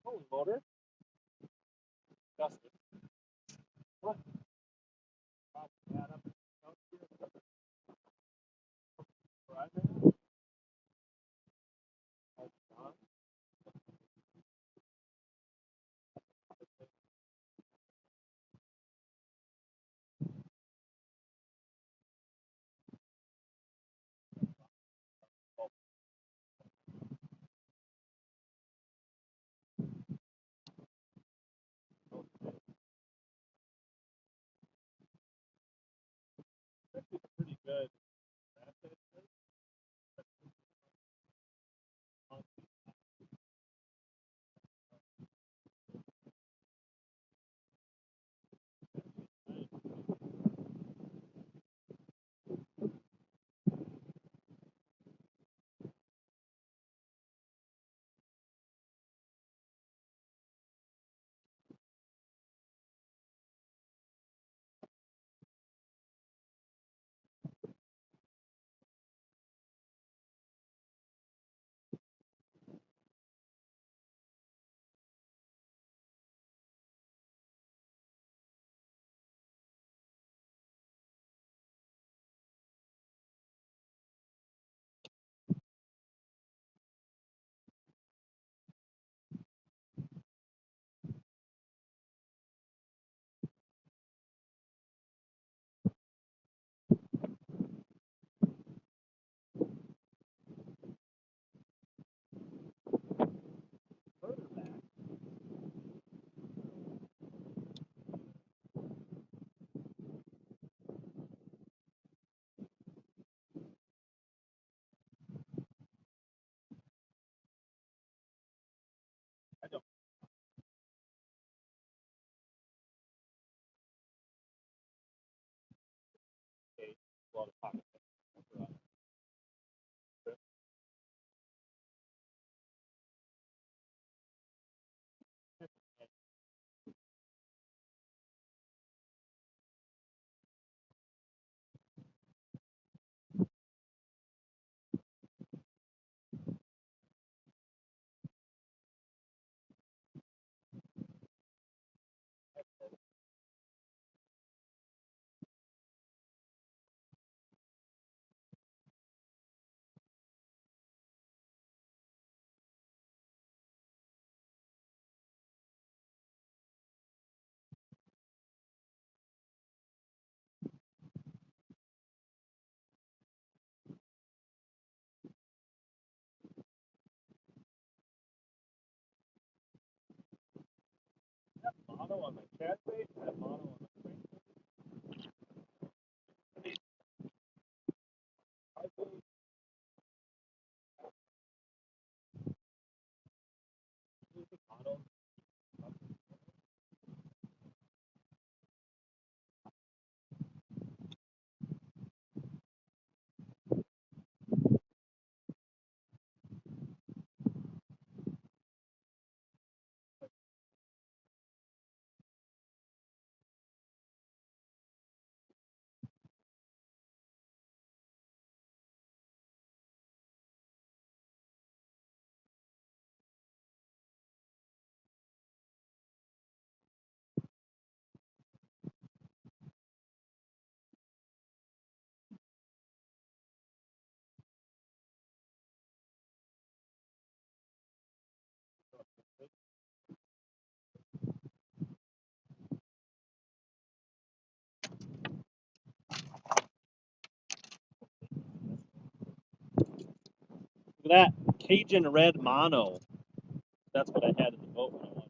S1: holy motor. Dusted. What? Add up out here. Right now. Pretty good. Further back. I don't pay a lot of pocket. mono on my chat bait. I have mono on my crank bait. Mono. Look at that Cajun red mono. That's what I had in the boat when I won.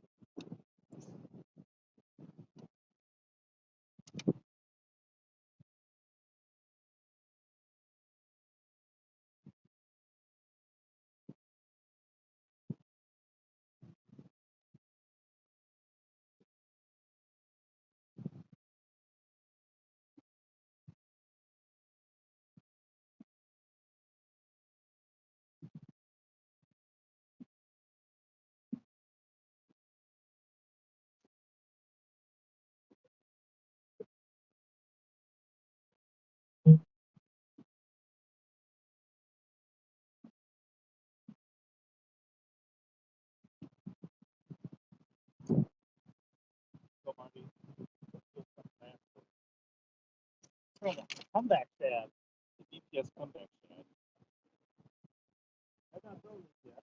S1: So Marty, throw the comeback tab. The DPS comeback tab. I got those yet.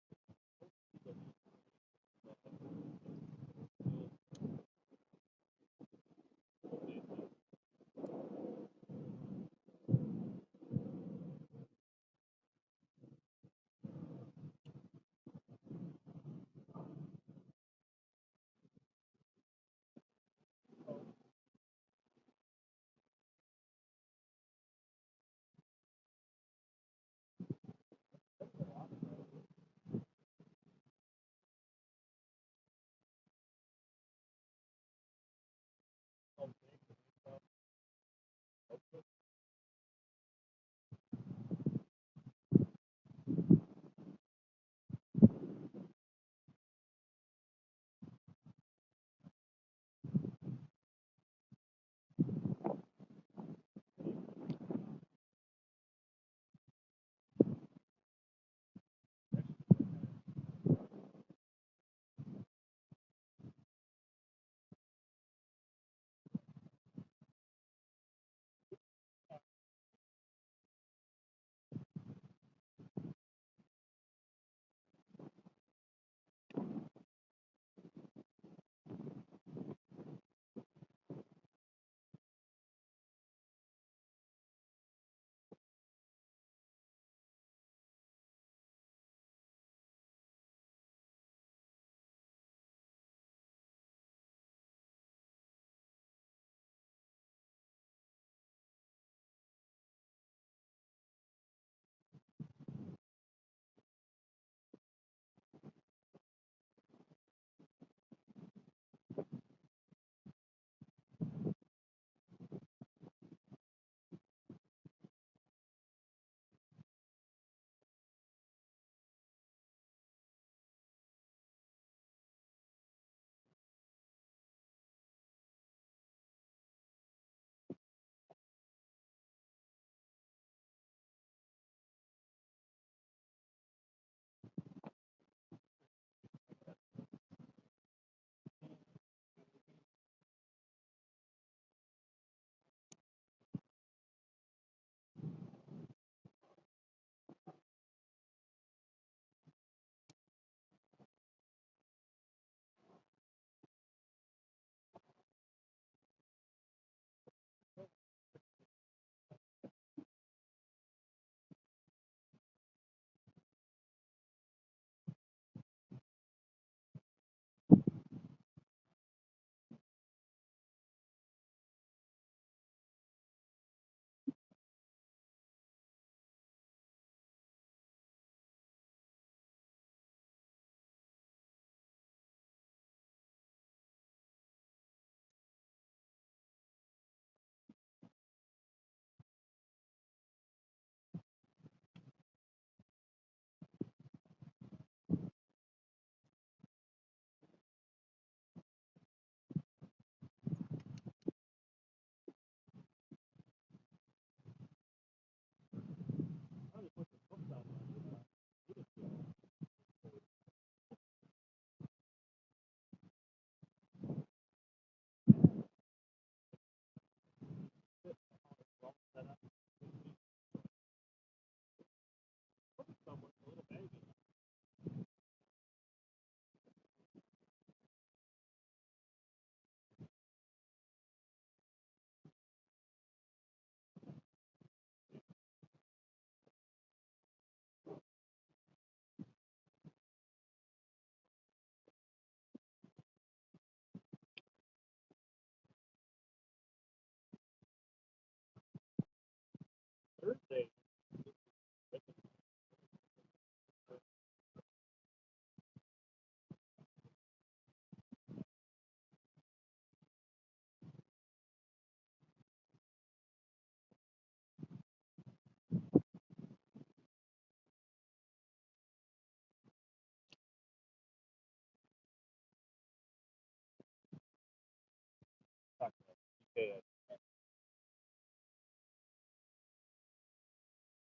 S1: okay.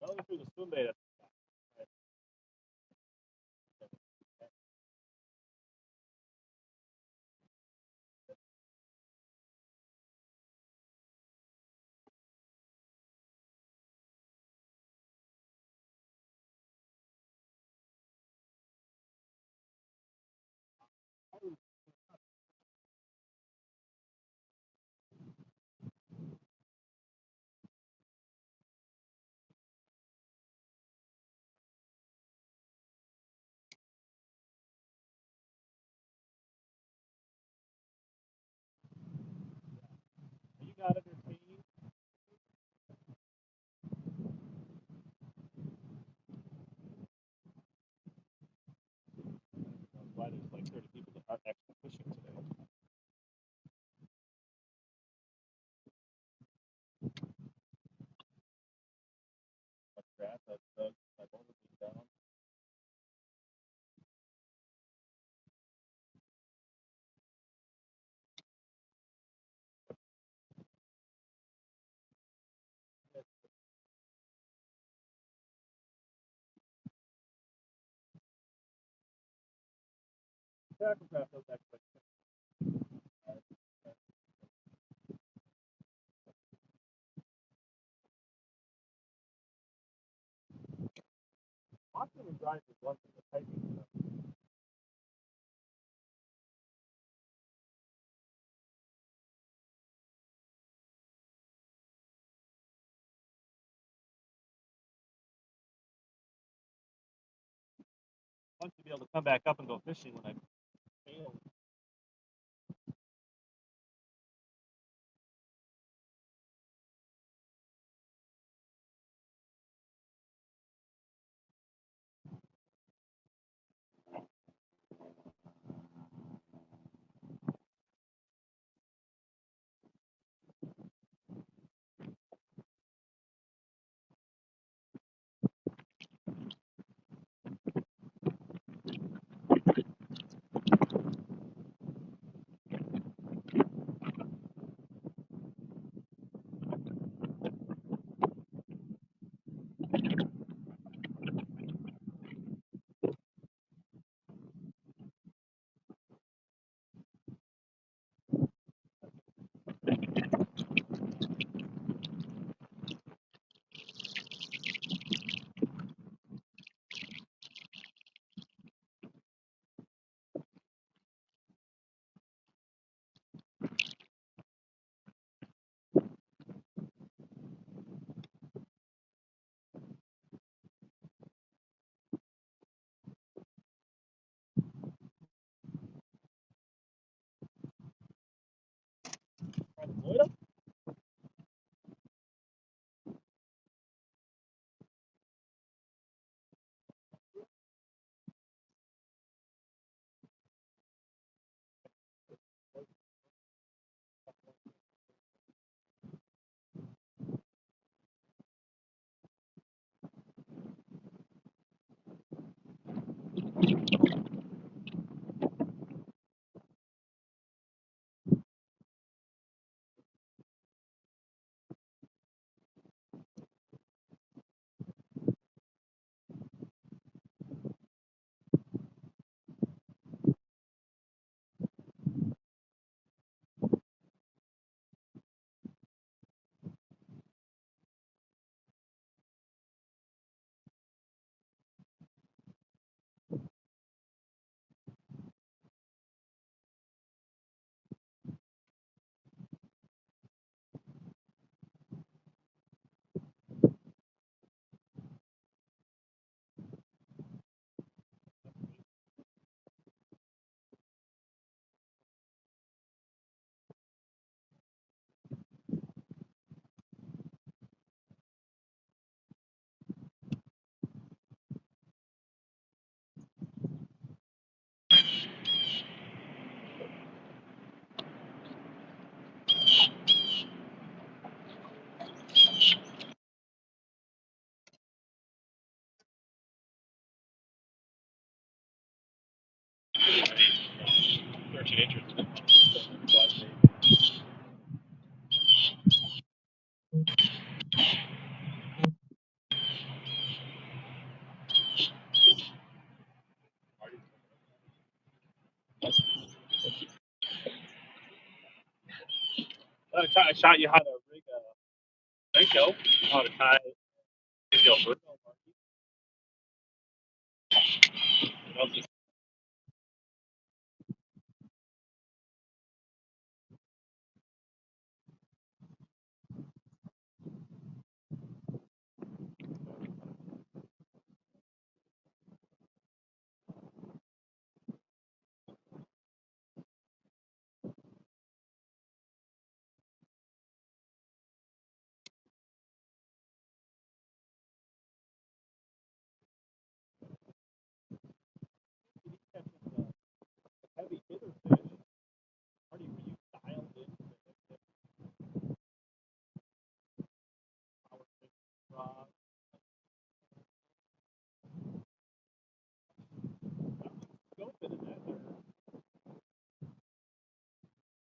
S1: Only through the swim bait. You got it, entertaining. That's why there's like 30 people that aren't actually fishing today. That's grass. That's Doug. My boat is down. Tackle craft does that quick. Watching and driving is one thing. The typing stuff. I want to be able to come back up and go fishing when I fail. I shot you how to rig a Senko, how to tie your Virgo market. You know, just heavy hitter fish. Marty, were you dialed in to the power fish rod? Scope it in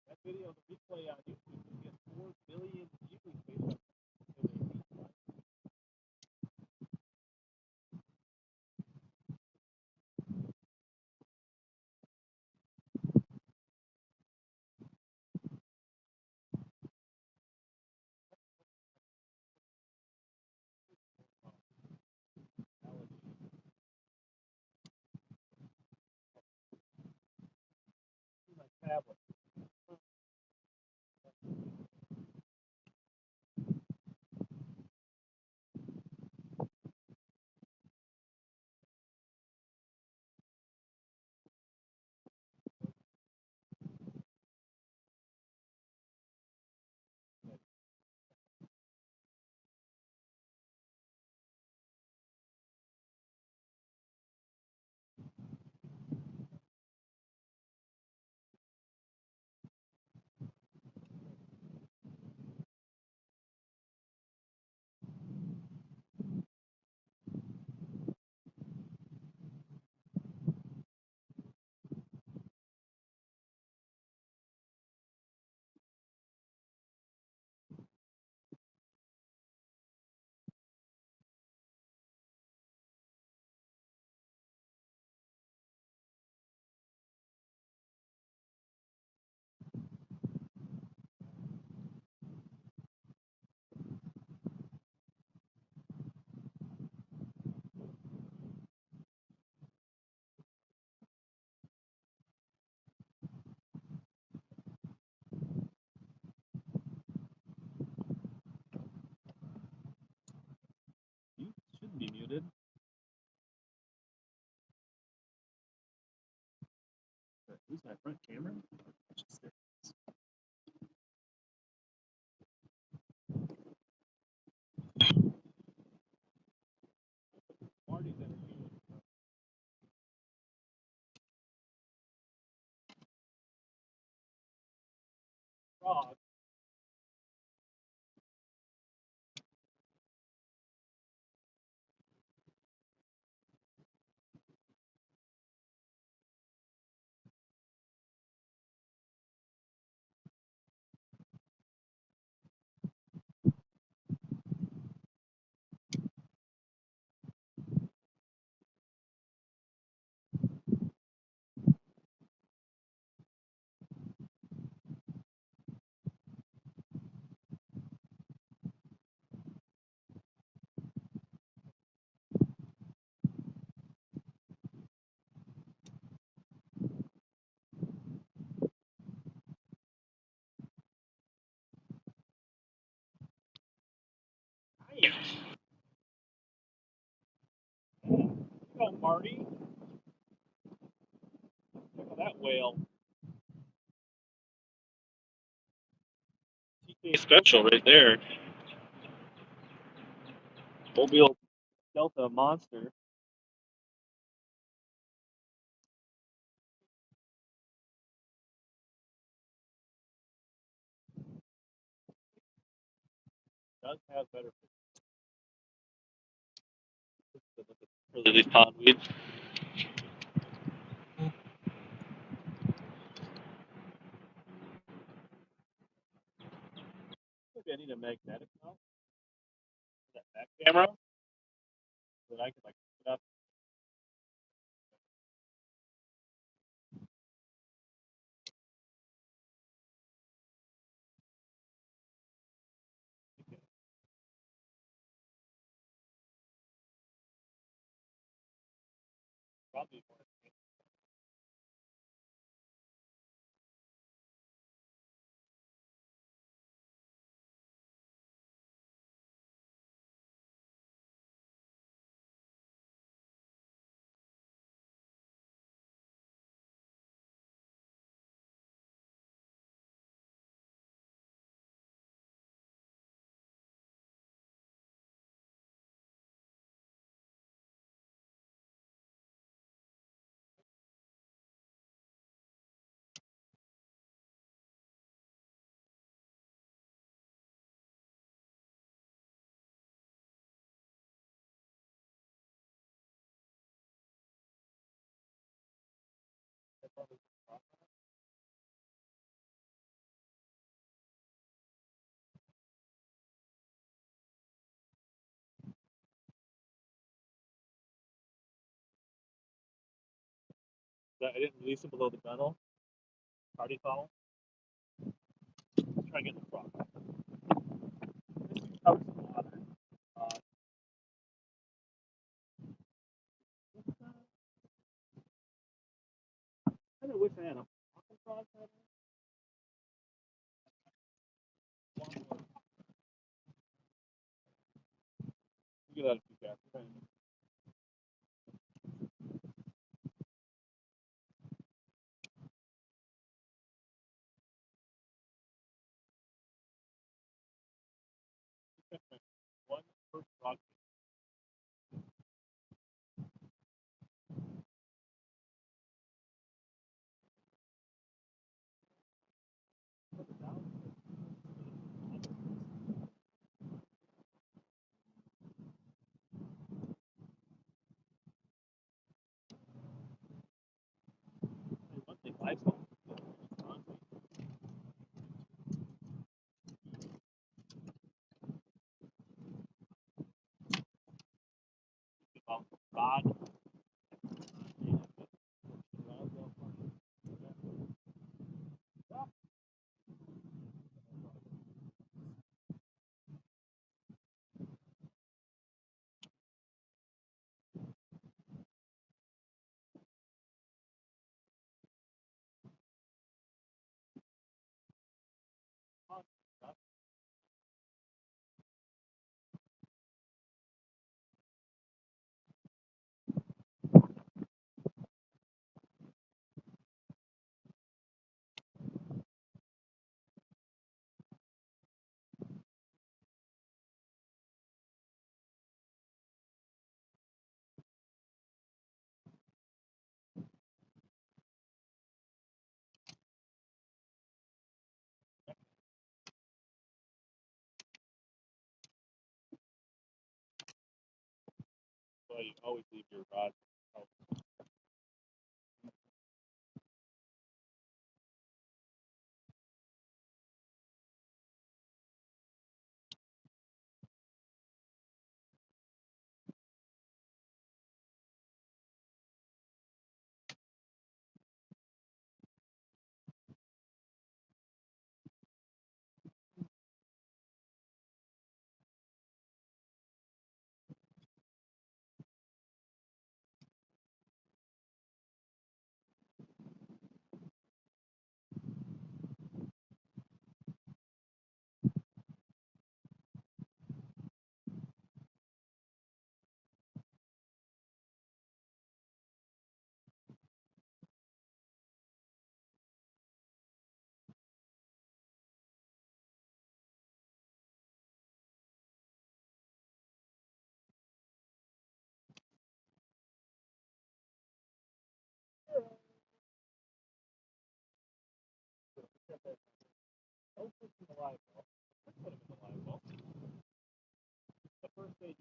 S1: that video, the replay on YouTube, you get 4 billion views based on my tablet. You should be muted. Who's my front camera? Marty's in a frog. Damn. Go, Marty. Look at that whale. TK special right there. Mobile Delta monster. Does have better for these pondweed. Maybe I need a magnetic mount for that back camera so that I can like put it up. I didn't release it below the gunnel. Party foul. Let's try getting the frog. This is out some water. Uh, I kind of wish I had a pocket frog. Look at that feedback. One per frog. One thing, livestock. Rod. So you always leave your rod. Don't put them in the live well. Put them in the live well. The first thing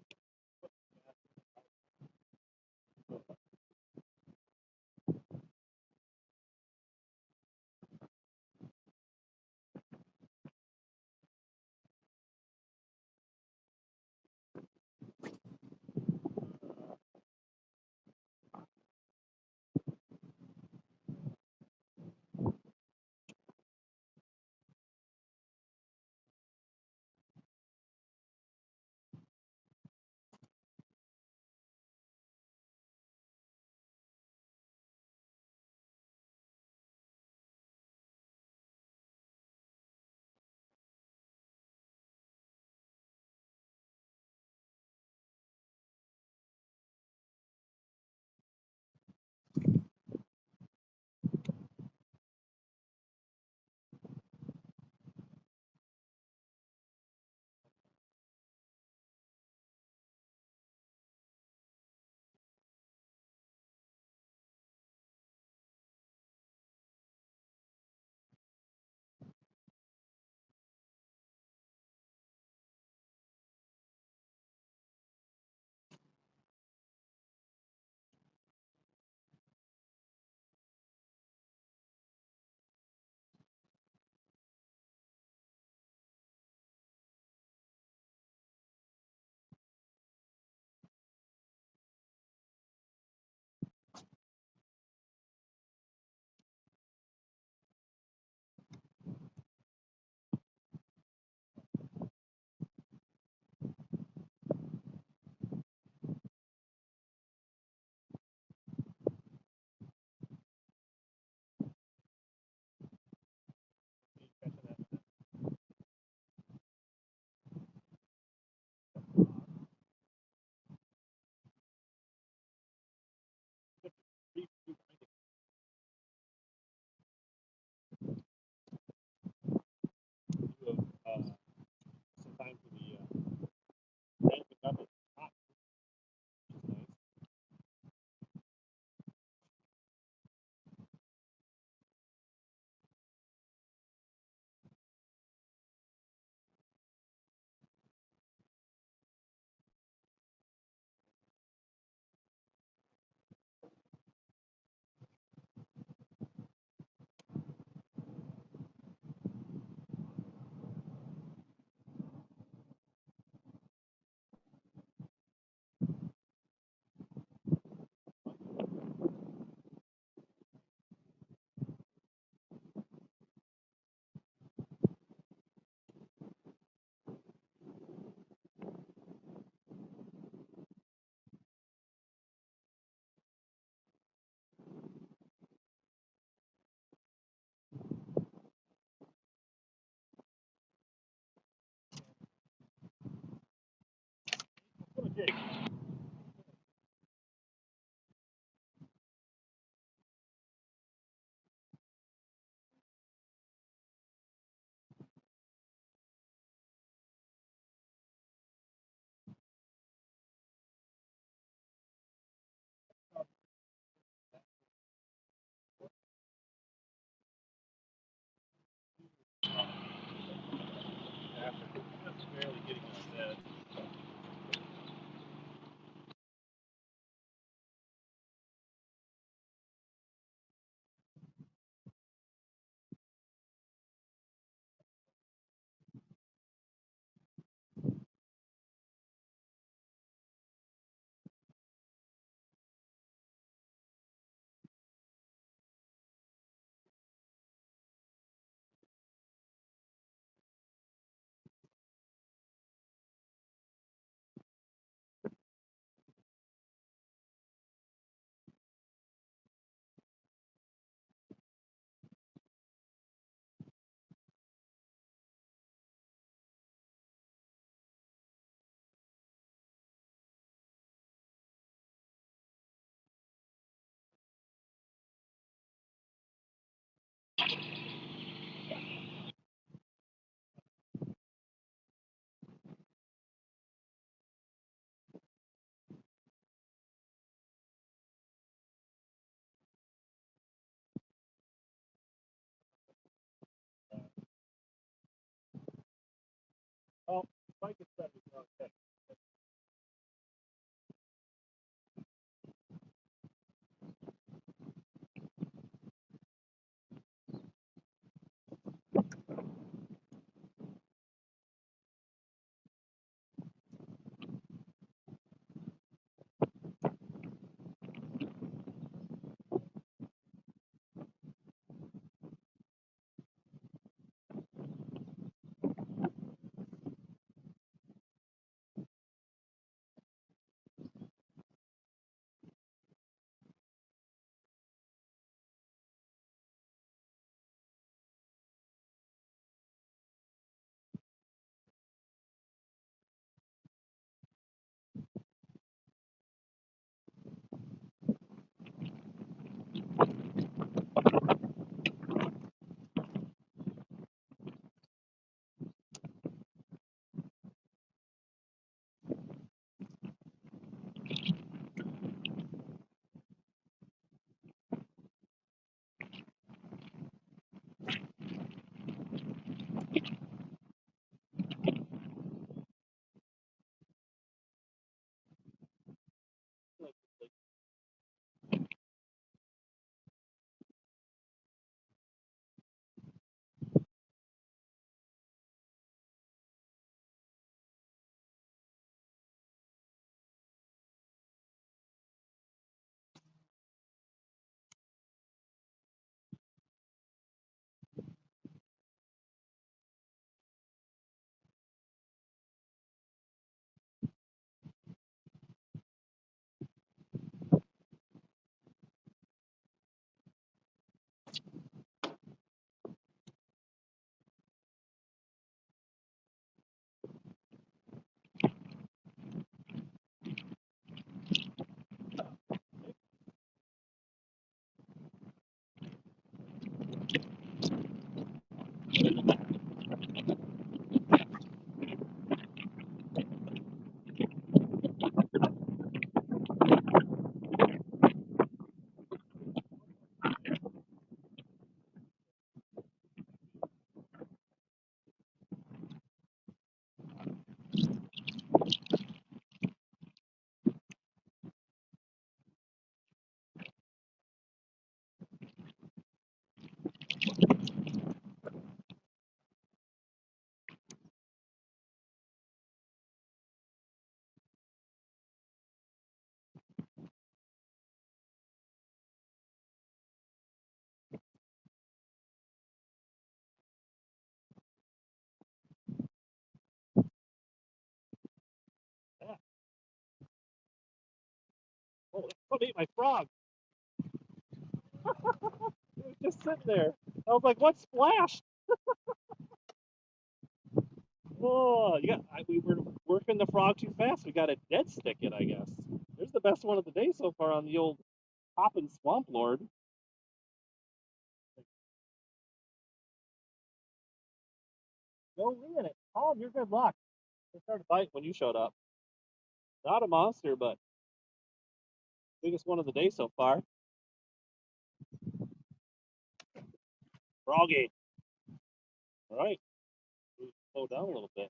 S1: Oh, Mike is set. Okay. Yeah. Oh, somebody ate my frog. It was just sitting there. I was like, what splashed? Oh, yeah. We were working the frog too fast. We got a dead stick it, I guess. There's the best one of the day so far on the old Hoppin' Swamp Lord. Go in it. Tom, you're good luck. It started biting when you showed up. Not a monster, but biggest one of the day so far. Froggy. All right. Slow down a little bit.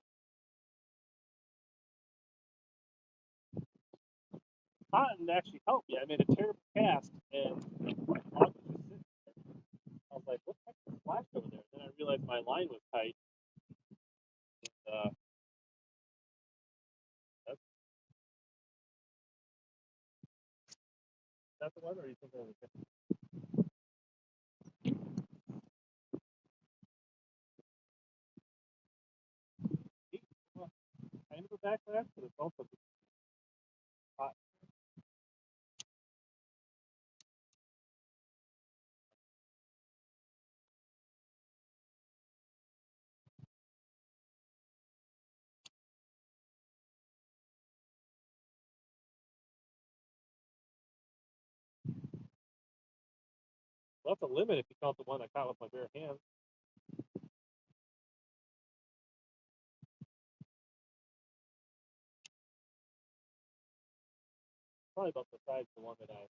S1: Cotton actually helped me. I made a terrible cast, and the frog was just sitting there. I was like, what the heck is flash over there? Then I realized my line was tight. Uh, that's, that's the one, or you think it was kind of a backlash, but it's also hot. Well, that's a limit if you count the one I caught with my bare hands. Probably about the size of the one that I.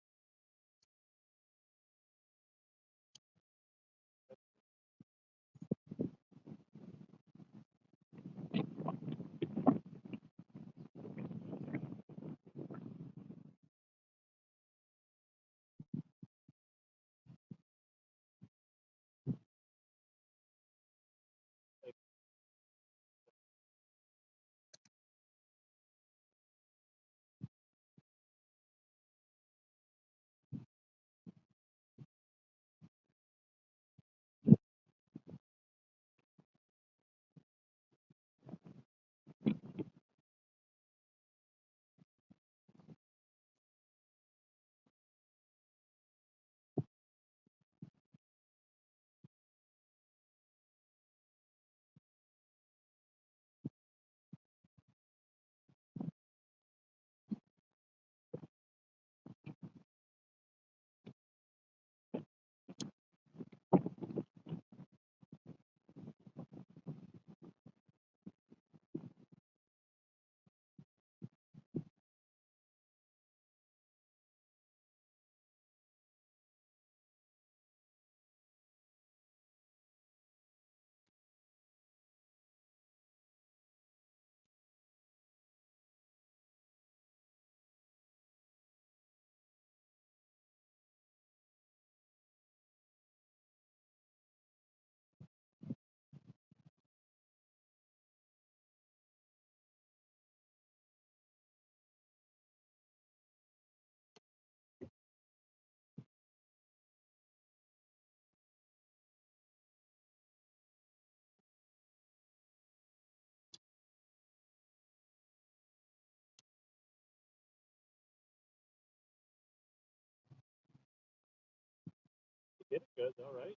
S1: It's good though, right?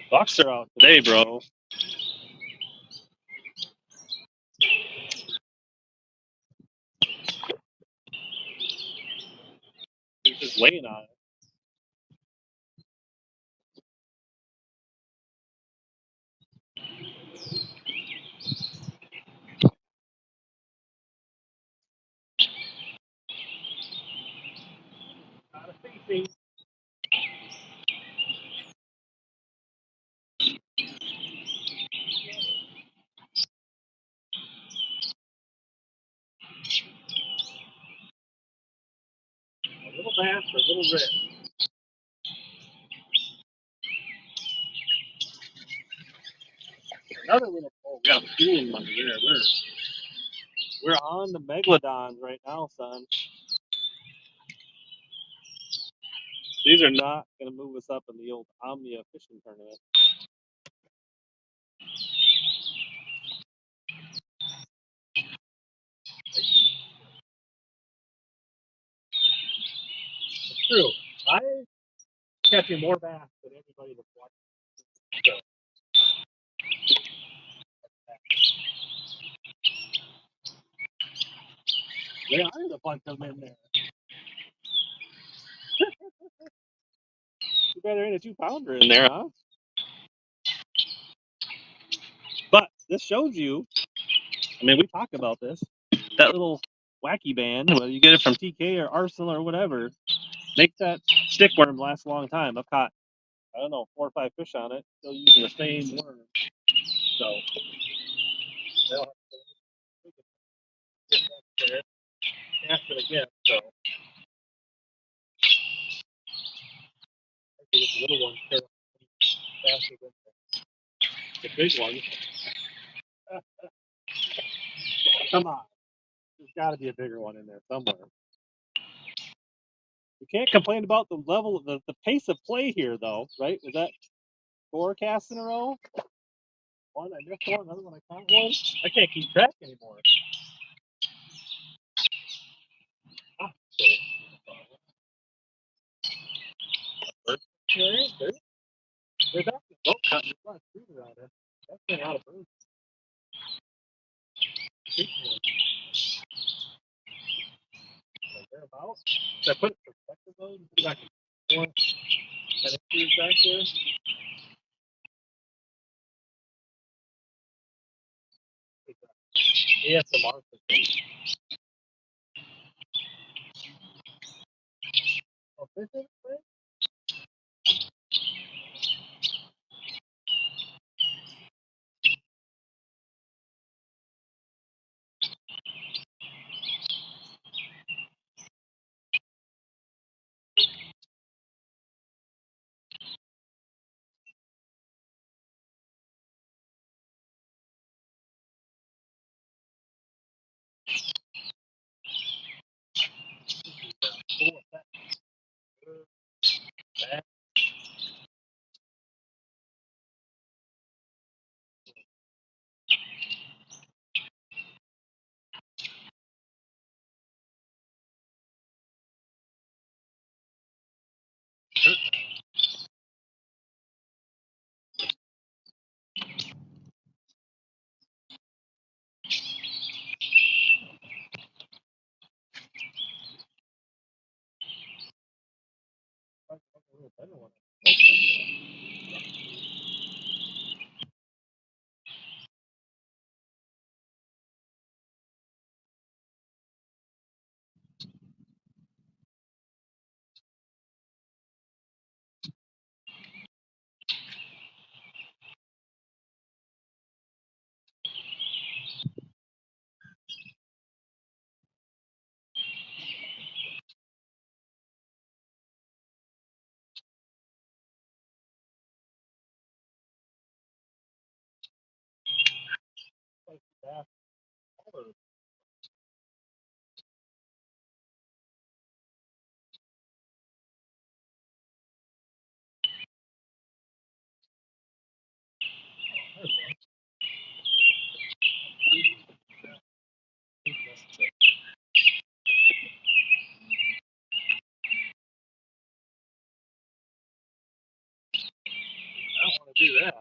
S1: Bucks are out today, bro. He's just waiting on it. Not a safety. A little bass, a little red. Another little pole. We got a schooling money there. We're on the megalodons right now, son. These are not going to move us up in the old Omnia fishing tournament. It's true. I'm catching more bass than everybody that's watching. So, there are a bunch of them in there. You better in a 2-pounder in there, huh? But this shows you, I mean, we talk about this, that little wacky band, whether you get it from TK or Arsenal or whatever, makes that stick worm last a long time. I've caught, I don't know, 4 or 5 fish on it, still using the same worm. So, they'll have to get there, cast it again. So, I think the little ones carry faster than the big ones. Come on. There's got to be a bigger one in there somewhere. You can't complain about the level, the pace of play here, though, right? Was that 4 casts in a row? One, I missed one, another one I caught one. I can't keep track anymore. Ah, they're back to boat cutting. There's a lot of trees around here. That's been out of birds. Thereabouts. Should I put it in perspective though? You see like 4 inches back there? ASMR system. Oh, fishing? Cool. Back. don't want to do that.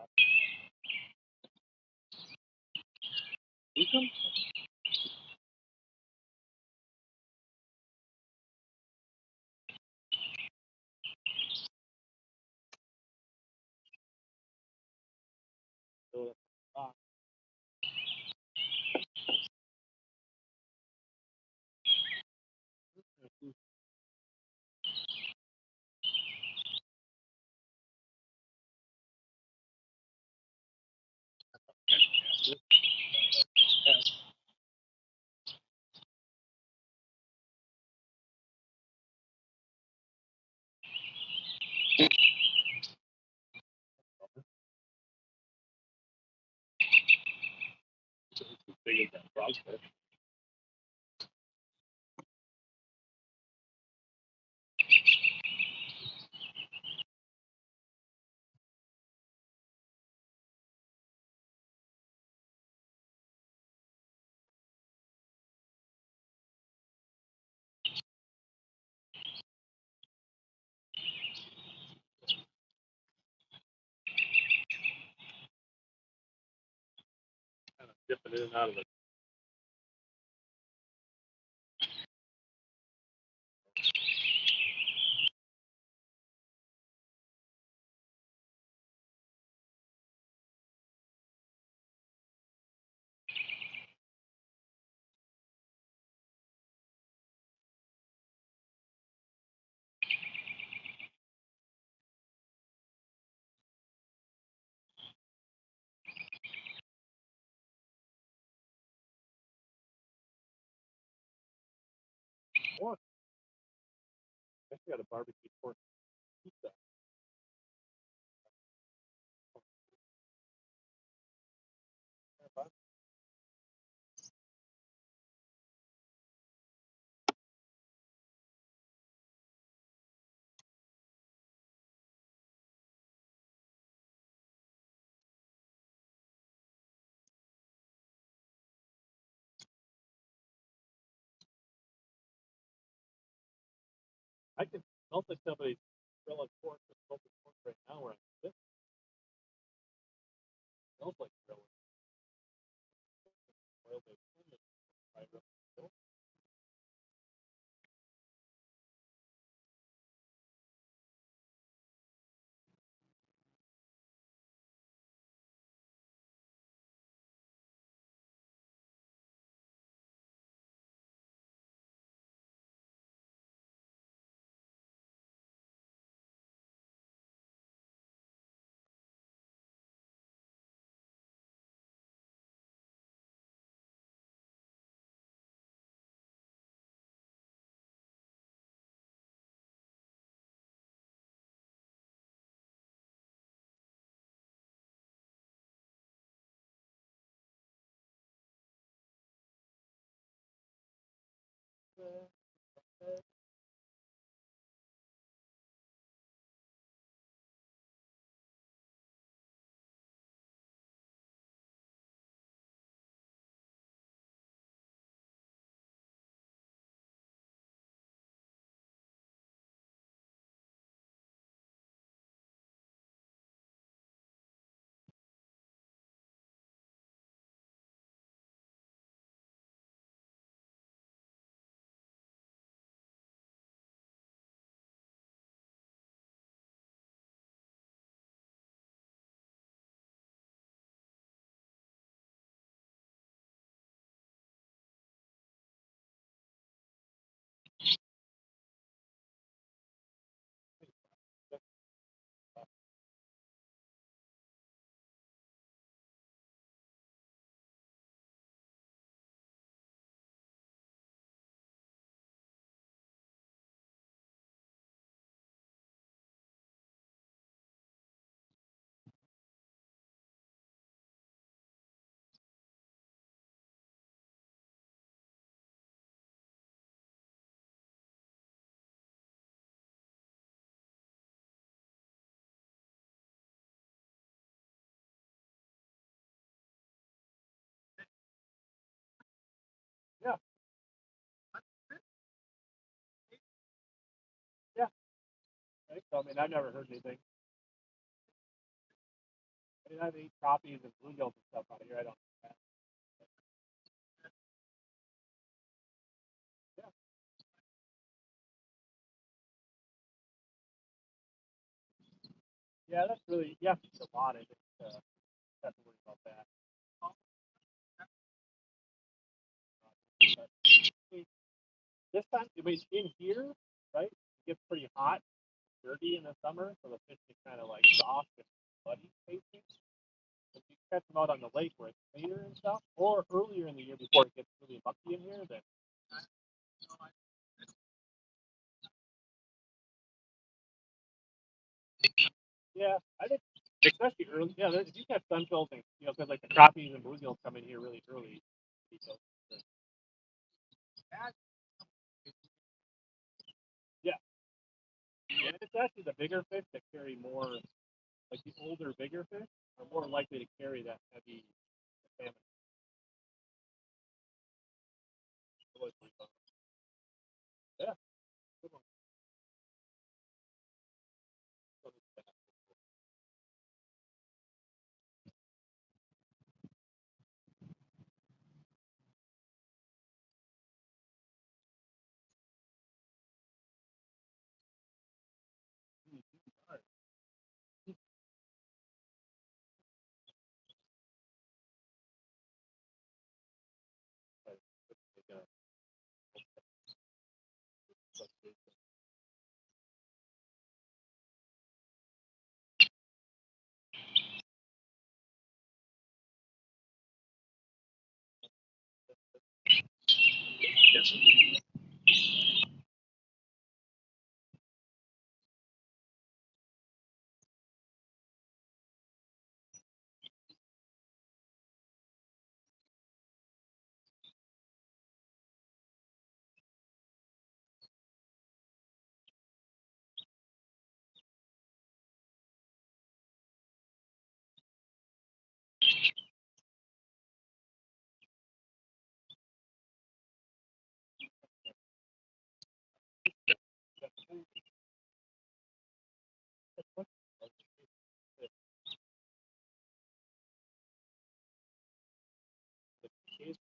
S1: Nuke 'em? Big as that frog's fish. Kind of dipping in and out of it. What? I got a barbecue pork pizza. I can smell like somebody's grilling pork or smoking pork right now where I'm sitting. It smells like grilling. Oil based food. So I mean, I've never heard anything. I mean, I've eaten crappies and bluegills and stuff out here. I don't. Yeah, yeah, that's really you have to eat a lot of it. Have to worry about that. But this time, I mean, in here, right? It gets pretty hot, dirty in the summer, so the fish get kind of like soft and muddy tasting. If you catch them out on the lake where it's cleaner and stuff, or earlier in the year before it gets really mucky in here, then yeah, I think especially early. Yeah, if you catch sunfills and because like the crappies and bluegills come in here really early. So, yeah, yeah, it's actually the bigger fish that carry more, like the older, bigger fish are more likely to carry that heavy salmon. Yeah, good one. All right,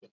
S1: like,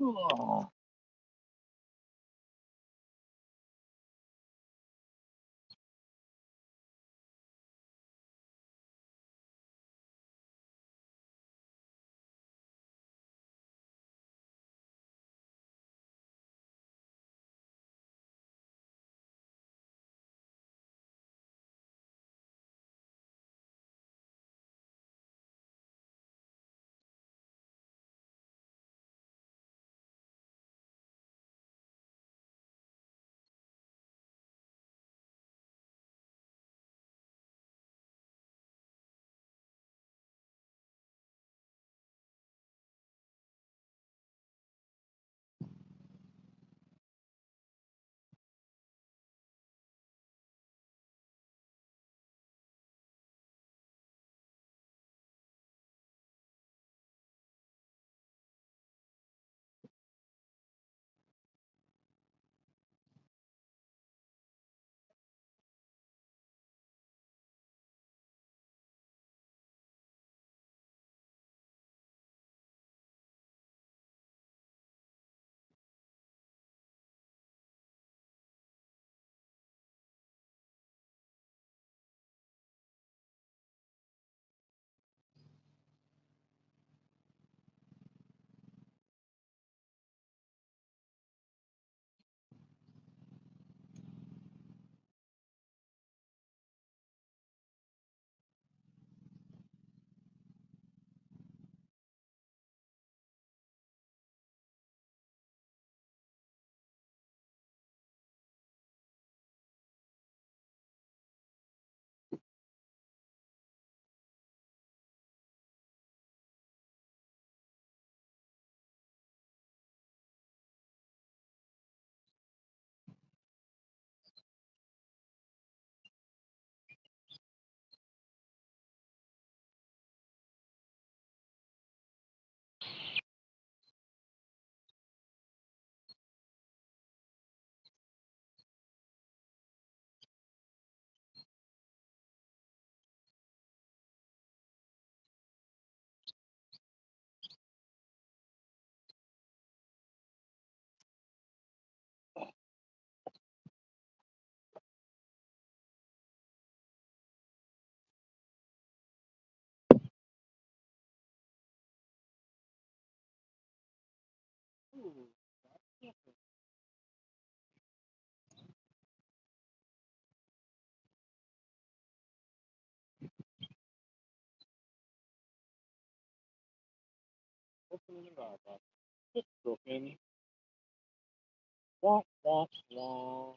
S1: oh, Open it up. It's broken. Wah, wah, wah.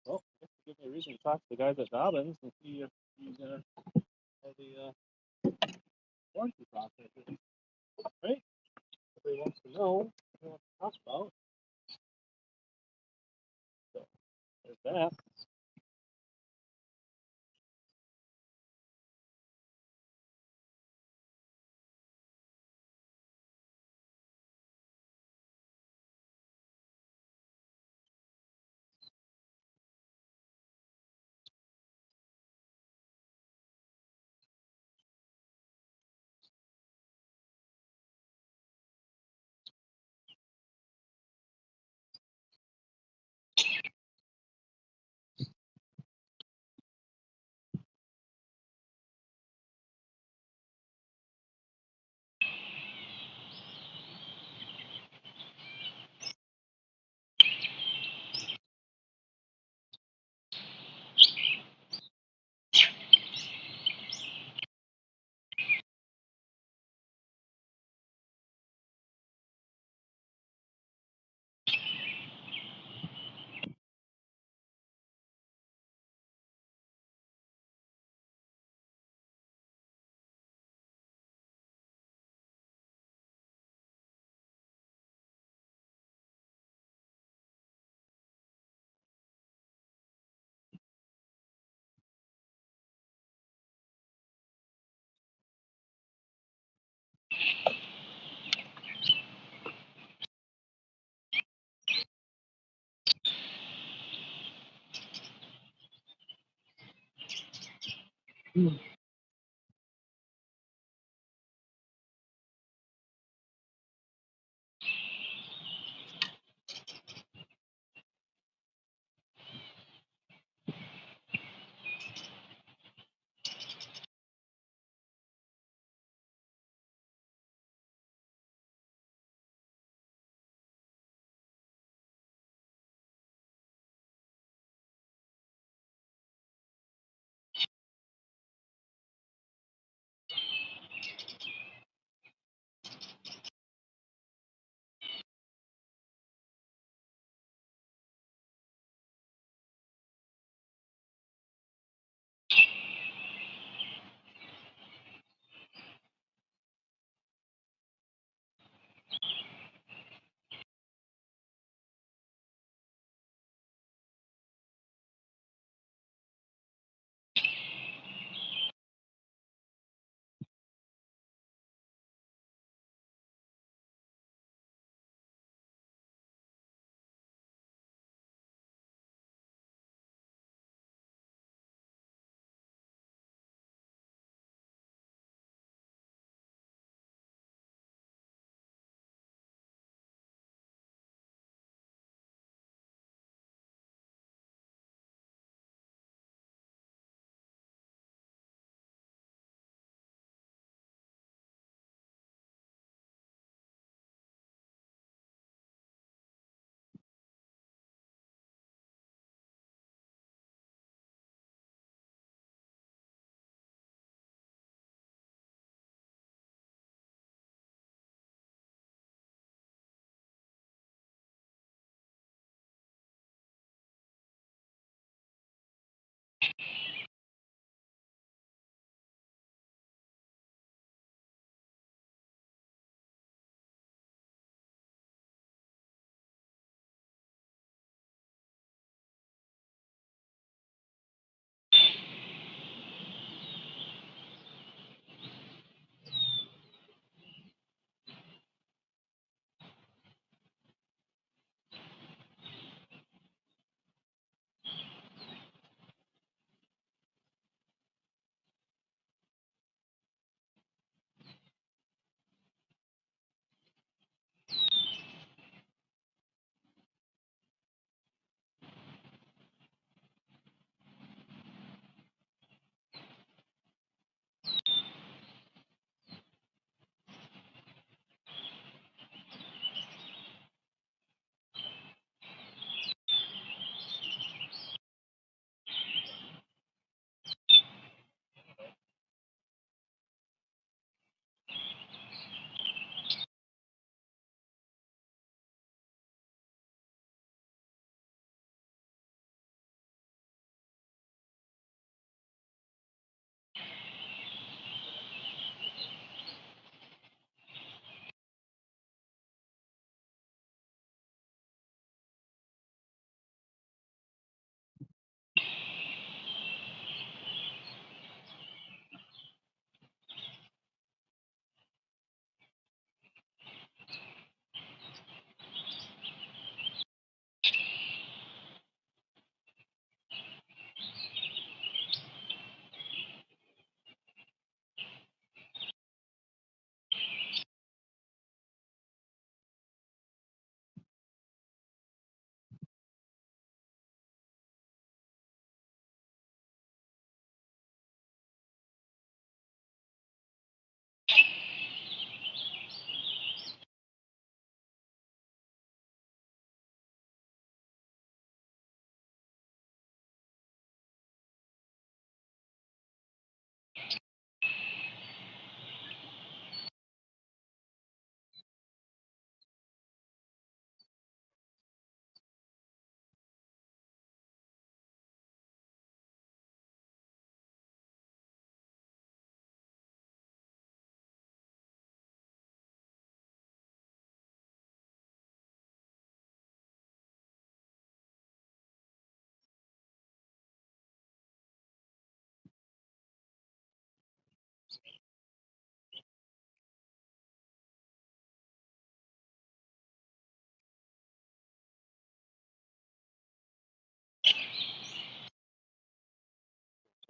S1: Well, I guess it gives me a reason to talk to the guys at Dobbins and see if he's how the warranty process is, right? If he wants to know what he wants to talk about. So there's that.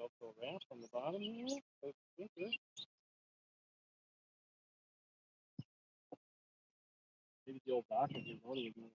S1: Velcro wrap on the bottom here. Maybe the old dock of your motor would be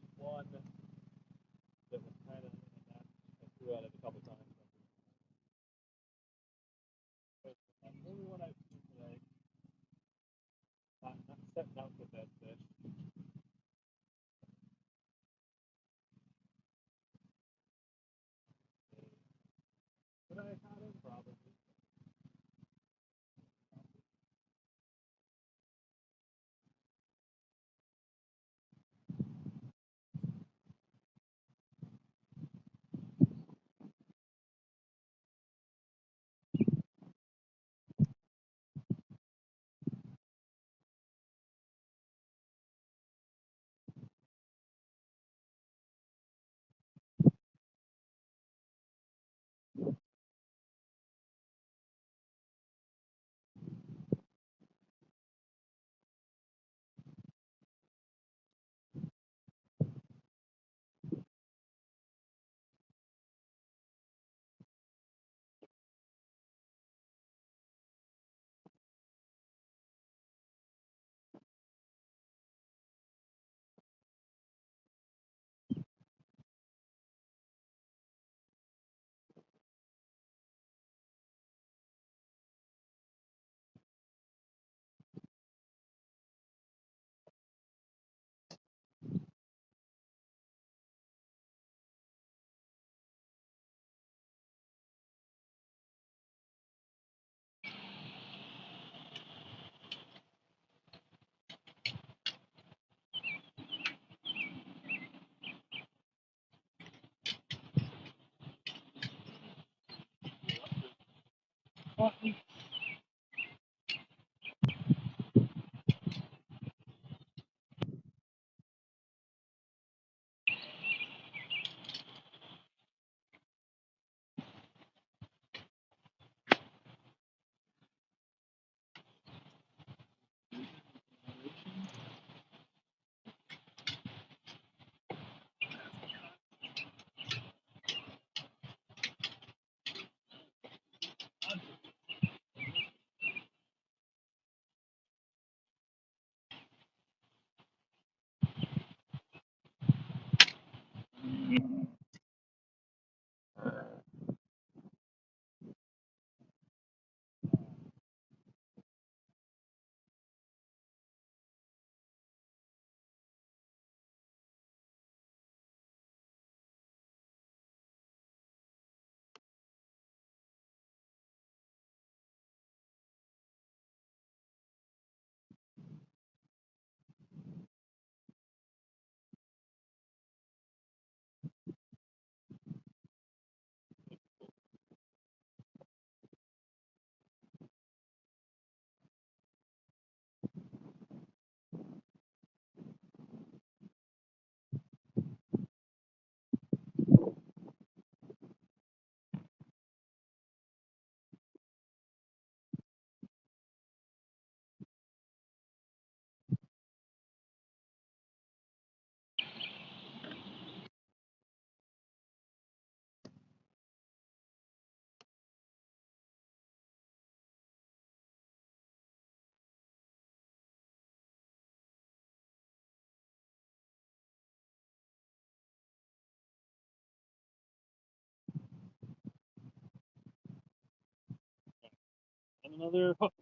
S1: just one that was kind of I threw at it a couple times. But the only one I've seen today, not setting out with that fish. But I caught him probably. And another hook.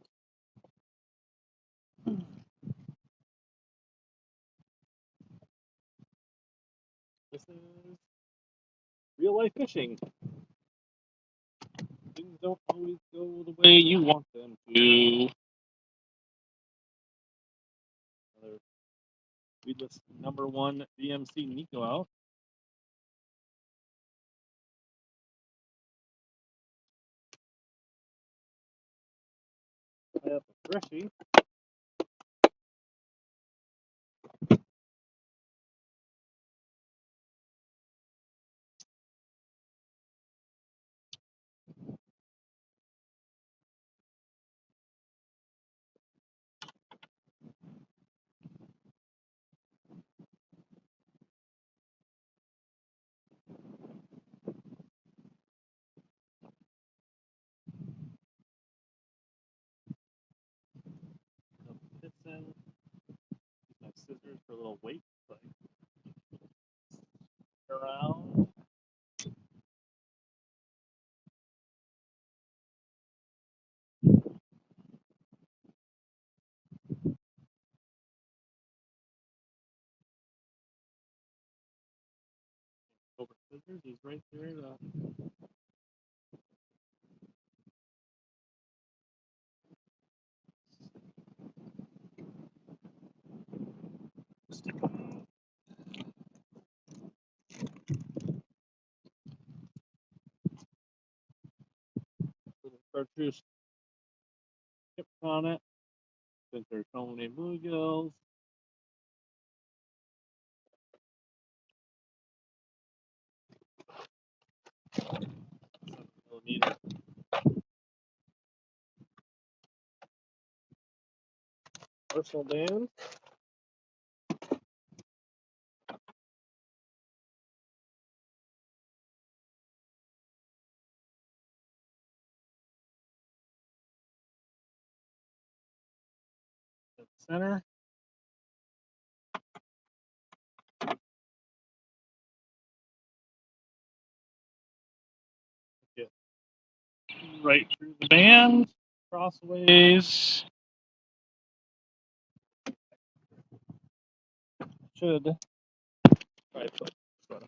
S1: real life fishing. Things don't always go the way you want them to. Another weedless #1 BMC Nico out. I have a Freshie. Fits in. My scissors for a little weight. Like around. Over scissors is right there. Little chartreuse tips on it. Since there's so many bluegills. Millimeter. Dorsal band. At the center. Get right through the band. Crossways. Should try put what's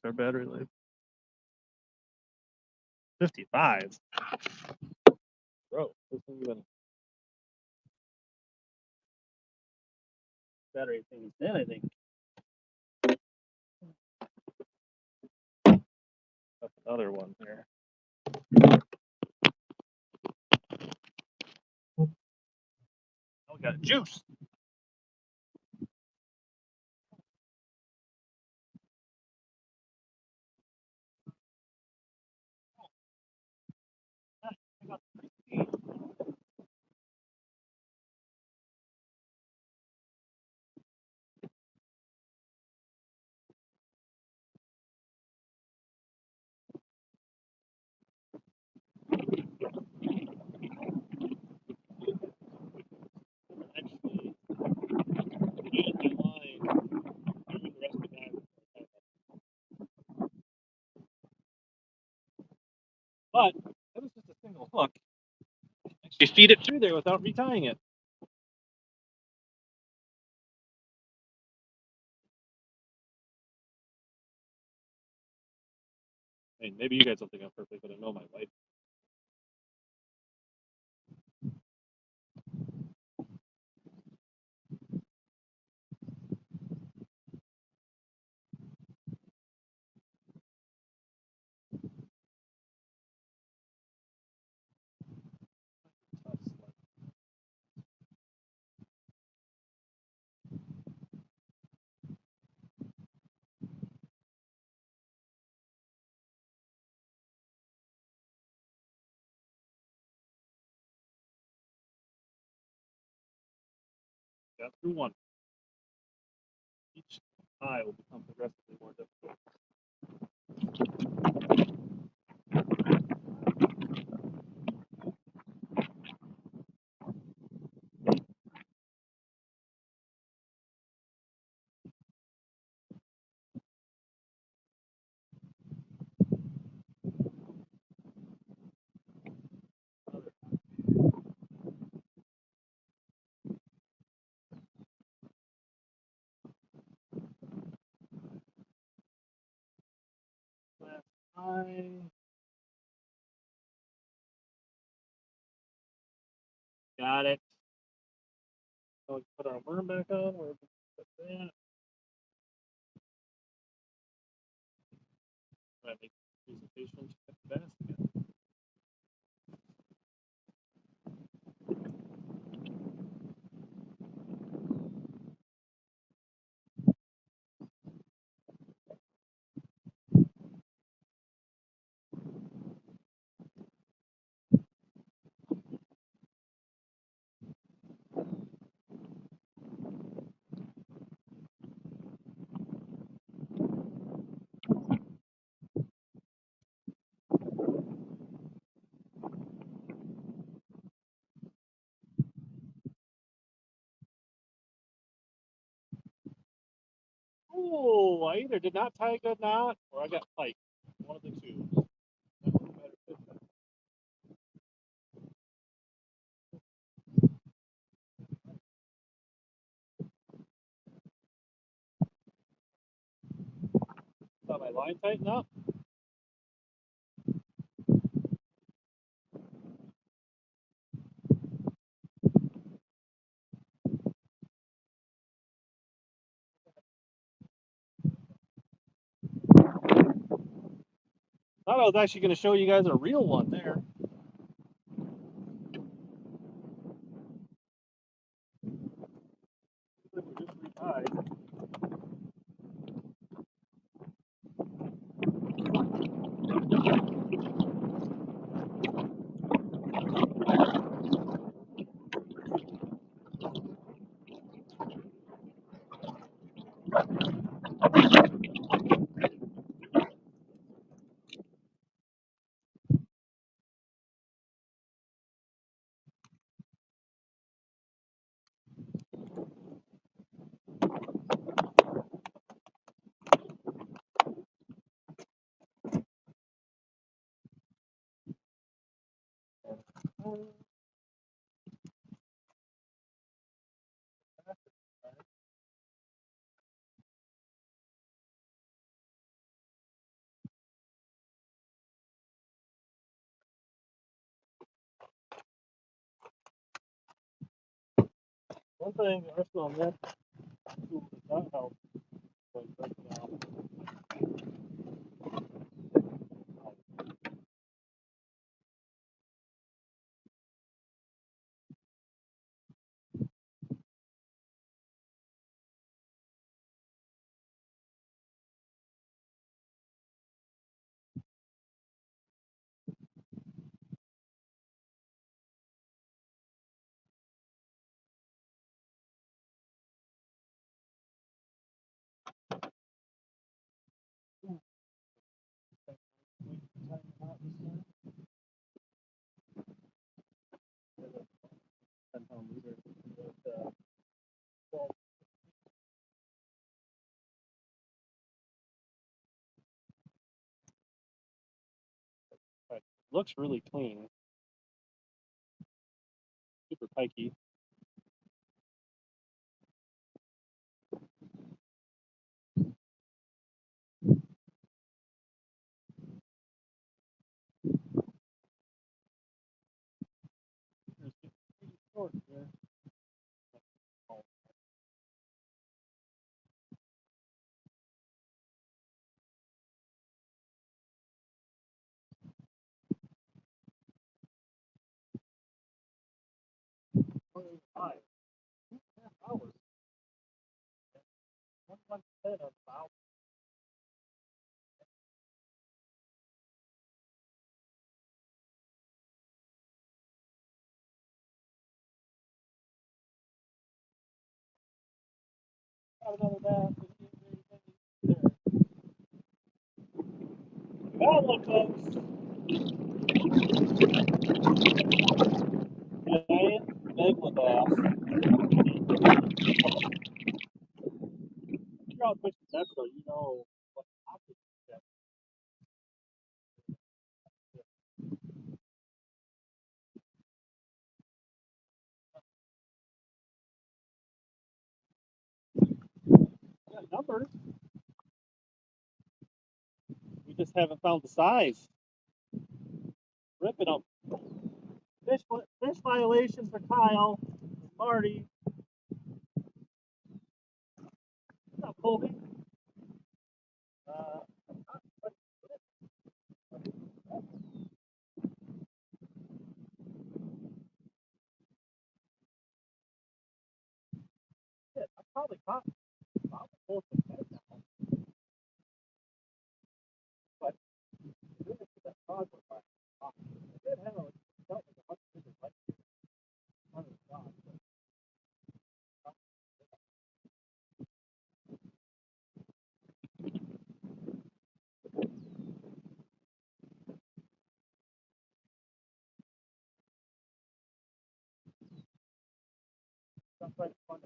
S1: our battery life? 55. Bro, this isn't even battery thing is dead, I think. That's another one there. Now we got juice. Actually, in the line, doing the rest of the time. But that was just a single hook. Actually, feed it through there without retying it. I mean, maybe you guys don't think I'm perfect, but I know my wife. Got through one. Each eye will become progressively more difficult. Hi. Got it. So we put our worm back on. We're put that. Try to make the presentation check the bass again. Oh, I either did not tie a good knot or I got piped. One of the two. Got my line tightened up. Thought I was actually going to show you guys a real one there. Just retied. One thing Arsenal meant tool does not help. Looks really clean. Super pikey. Short here. Five. 2.5 hours. 1 of about. Got another bass. There. Got one, folks. Giant Megla bass. You're out fishing that, so you know what options you get. Yeah, numbers. We just haven't found the size. Ripping them. Fish violation for Kyle. Marty. What's up, Colby? Uh, shit, I probably caught about close to 10 now. But really, that frog was like, I did have a felt like a much bigger bite on the frog. That's quite fun.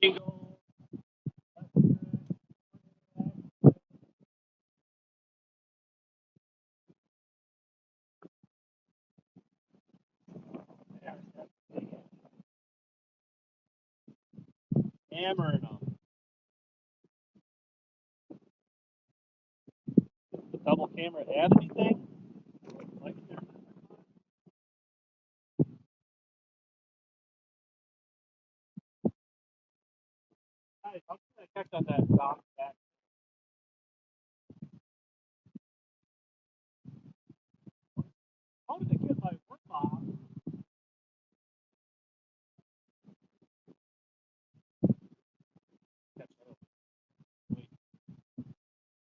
S1: Eagle. Hammering them. The double camera add anything? Like guys, how can I check on that dock back? How did it get my work off?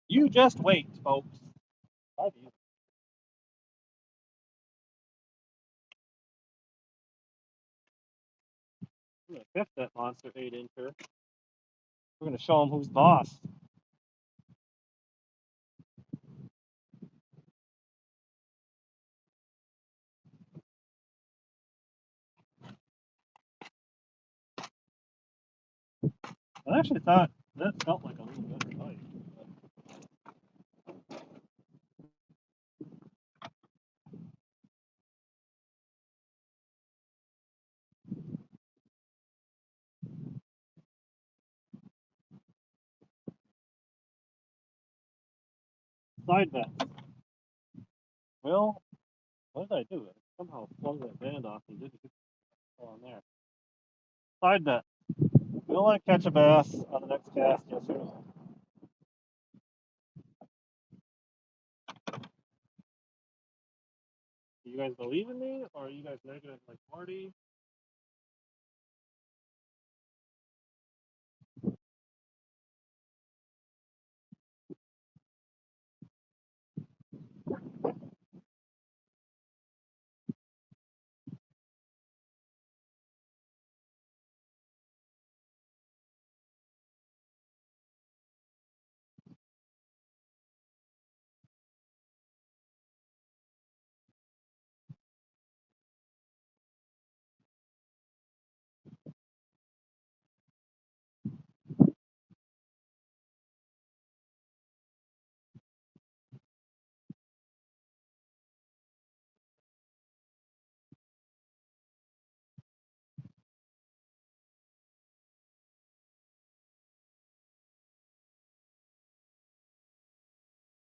S1: You just wait, folks. Love you. We're gonna fish that monster 8-incher. We're gonna show him who's boss. I actually thought that felt like a little better bite. Side bet. Well, what did I do? I somehow flung that band off and didn't get it on there. Side bet. Will I catch a bass on the next cast? Yes or no? Do you guys believe in me, or are you guys negative like Marty?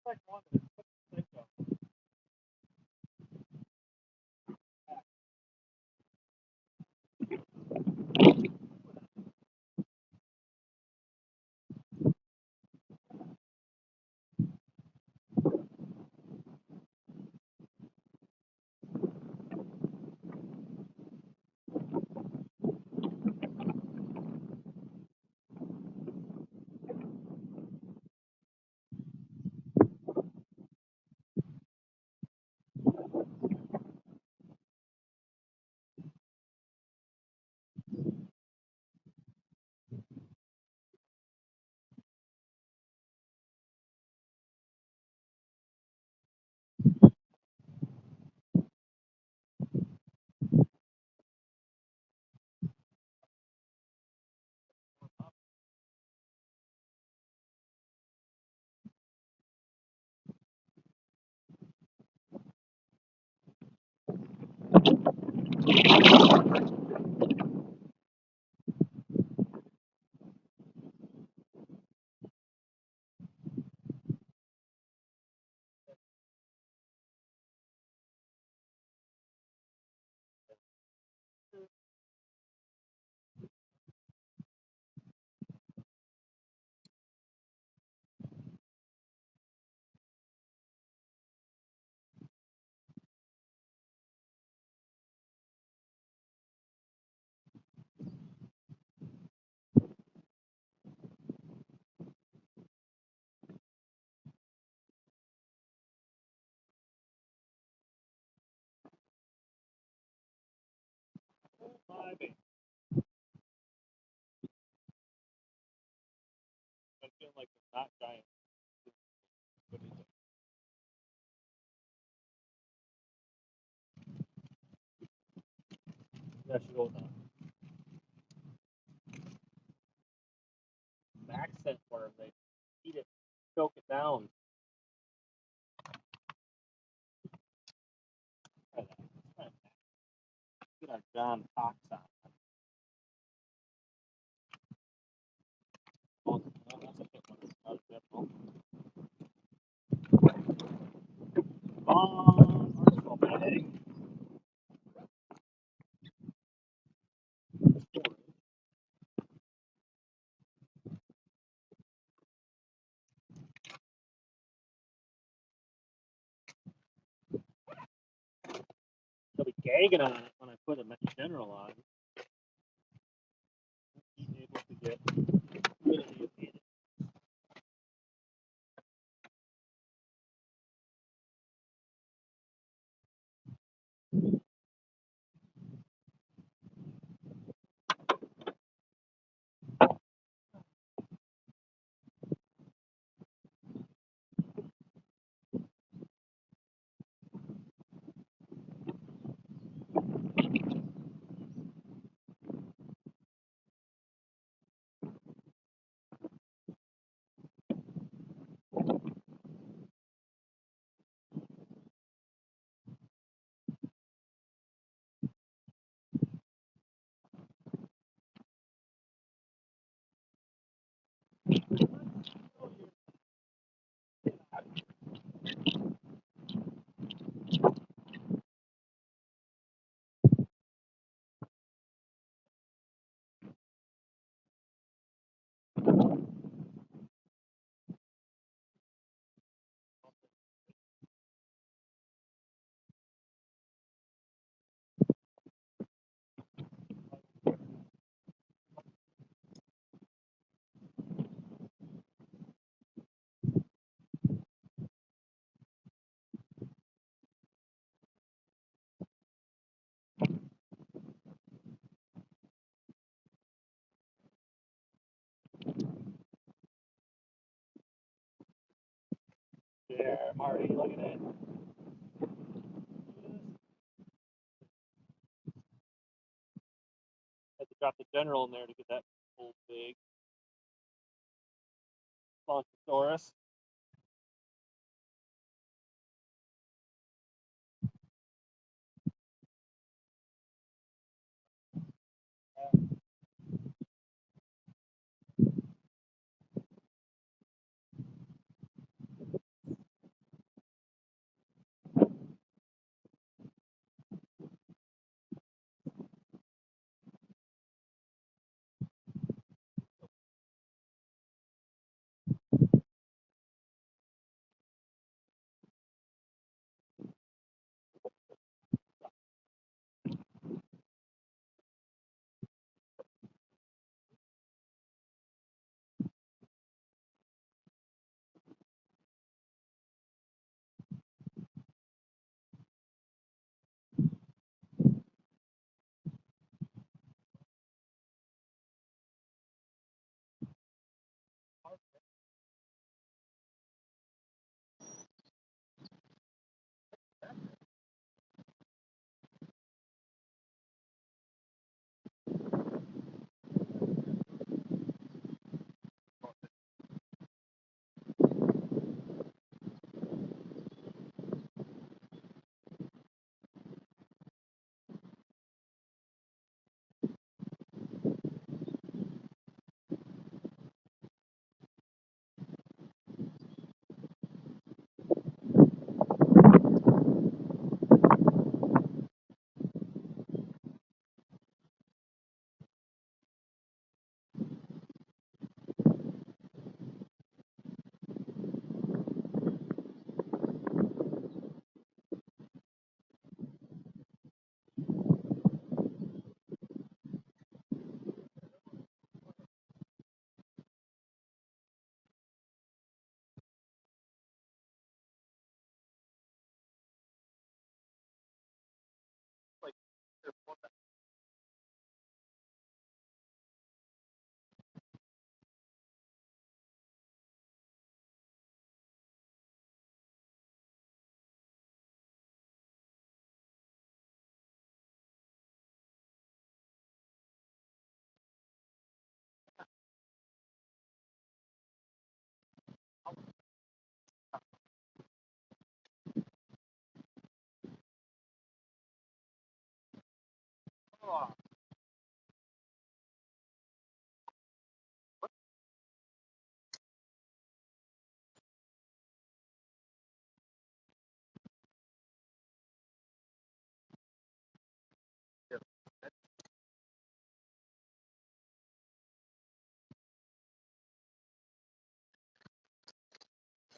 S1: Like one of them. I feel like they're not giant. That should go with the max scent worm. They eat it, choke it down. Try that. Get our John Cox on. Oh, that's a good one. Not a good one. Arsenal bag. They'll be gagging on it when I put a general on. He's able to get rid of the advantage. There, Marty, look at it. Had to drop the general in there to get that whole big Brontosaurus.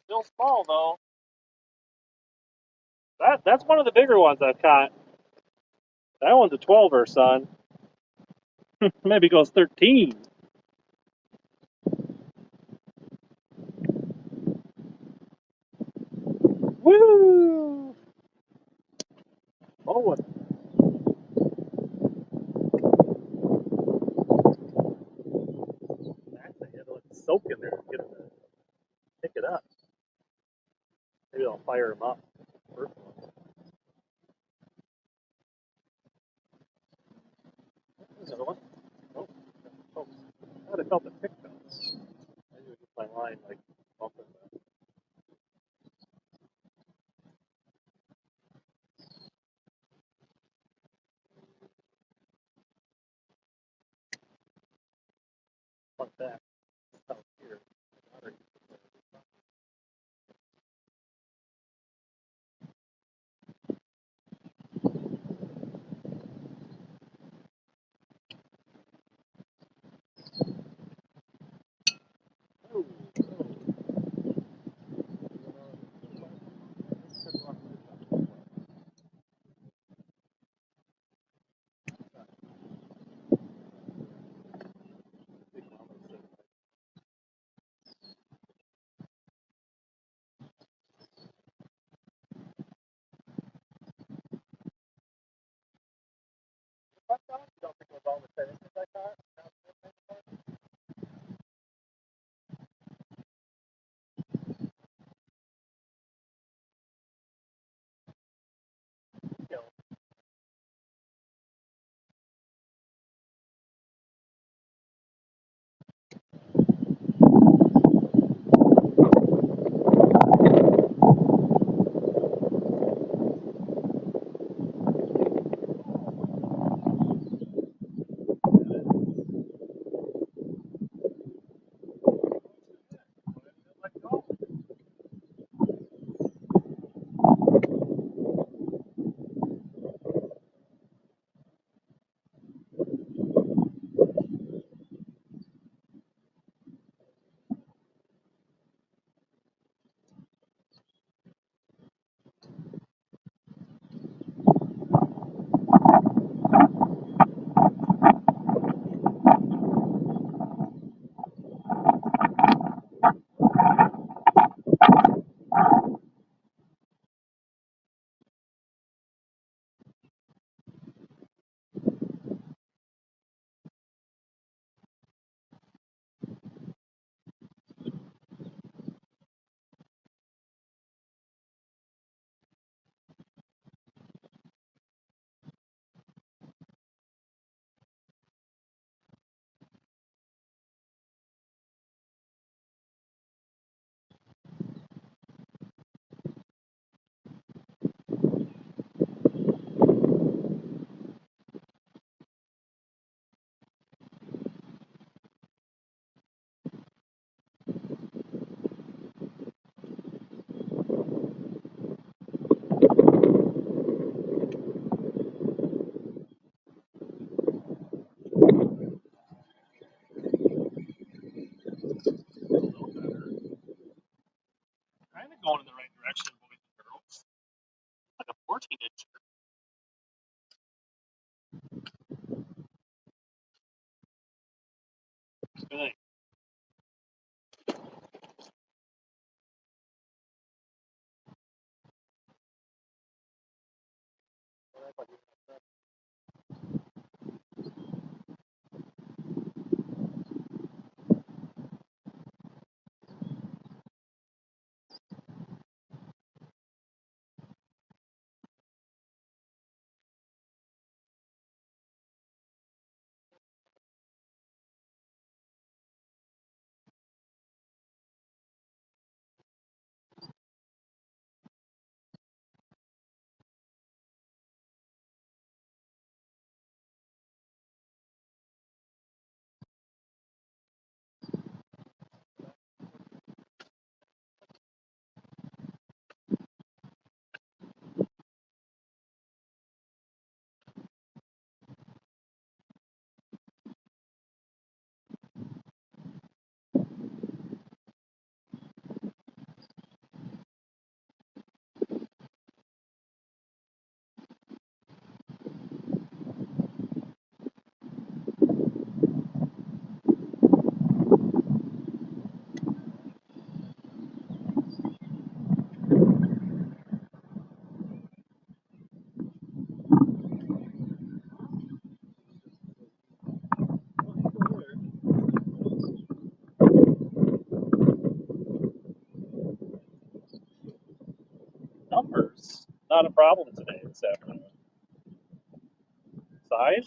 S2: Still small though. That's one of the bigger ones I've caught. That one's a 12er, son. Maybe goes 13. Woo! Oh, actually, it'll soak in there and get him to pick it up. Maybe I'll fire him up. First one. There's another one. Oh, oh. I would have felt it pick though. Maybe we get my line like bumping that. Like that. Out here. Oh, don't think it was all the same as I thought. Kind of going in the right direction, boys and girls. Like a 14-inch. Good. not a problem today this afternoon. Size?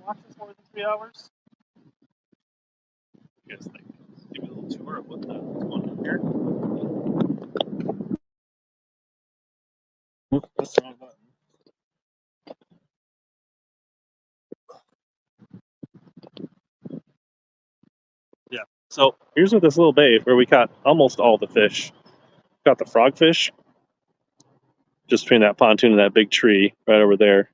S2: Watch this more than 3 hours? You guys think? Give me a little tour of what's going on here. That's the wrong button. Yeah. So here's what this little bay where we caught almost all the fish. Got the frogfish just between that pontoon and that big tree right over there.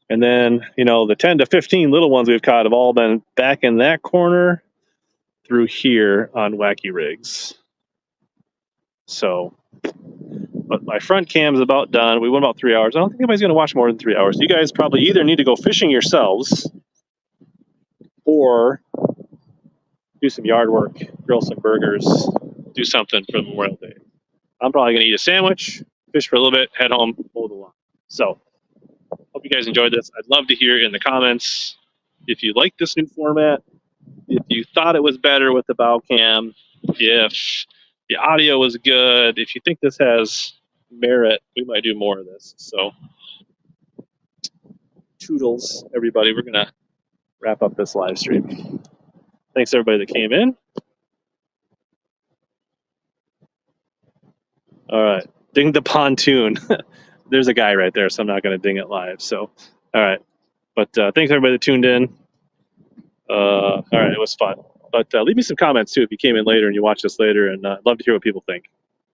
S2: And then, the 10 to 15 little ones we've caught have all been back in that corner through here on wacky rigs. So, but my front cam is about done. We went about 3 hours. I don't think anybody's going to watch more than 3 hours. You guys probably either need to go fishing yourselves or do some yard work, grill some burgers, do something for Memorial Day. I'm probably going to eat a sandwich, fish for a little bit, head home, mow the lawn. So, hope you guys enjoyed this. I'd love to hear in the comments if you like this new format, if you thought it was better with the bow cam, if the audio was good, if you think this has merit, we might do more of this. So, toodles, everybody. We're going to wrap up this live stream. Thanks, everybody that came in. All right. Ding the pontoon. There's a guy right there, so I'm not going to ding it live. So, all right. But thanks, everybody that tuned in. All right. It was fun. But leave me some comments, too, if you came in later and you watch this later. And I'd love to hear what people think.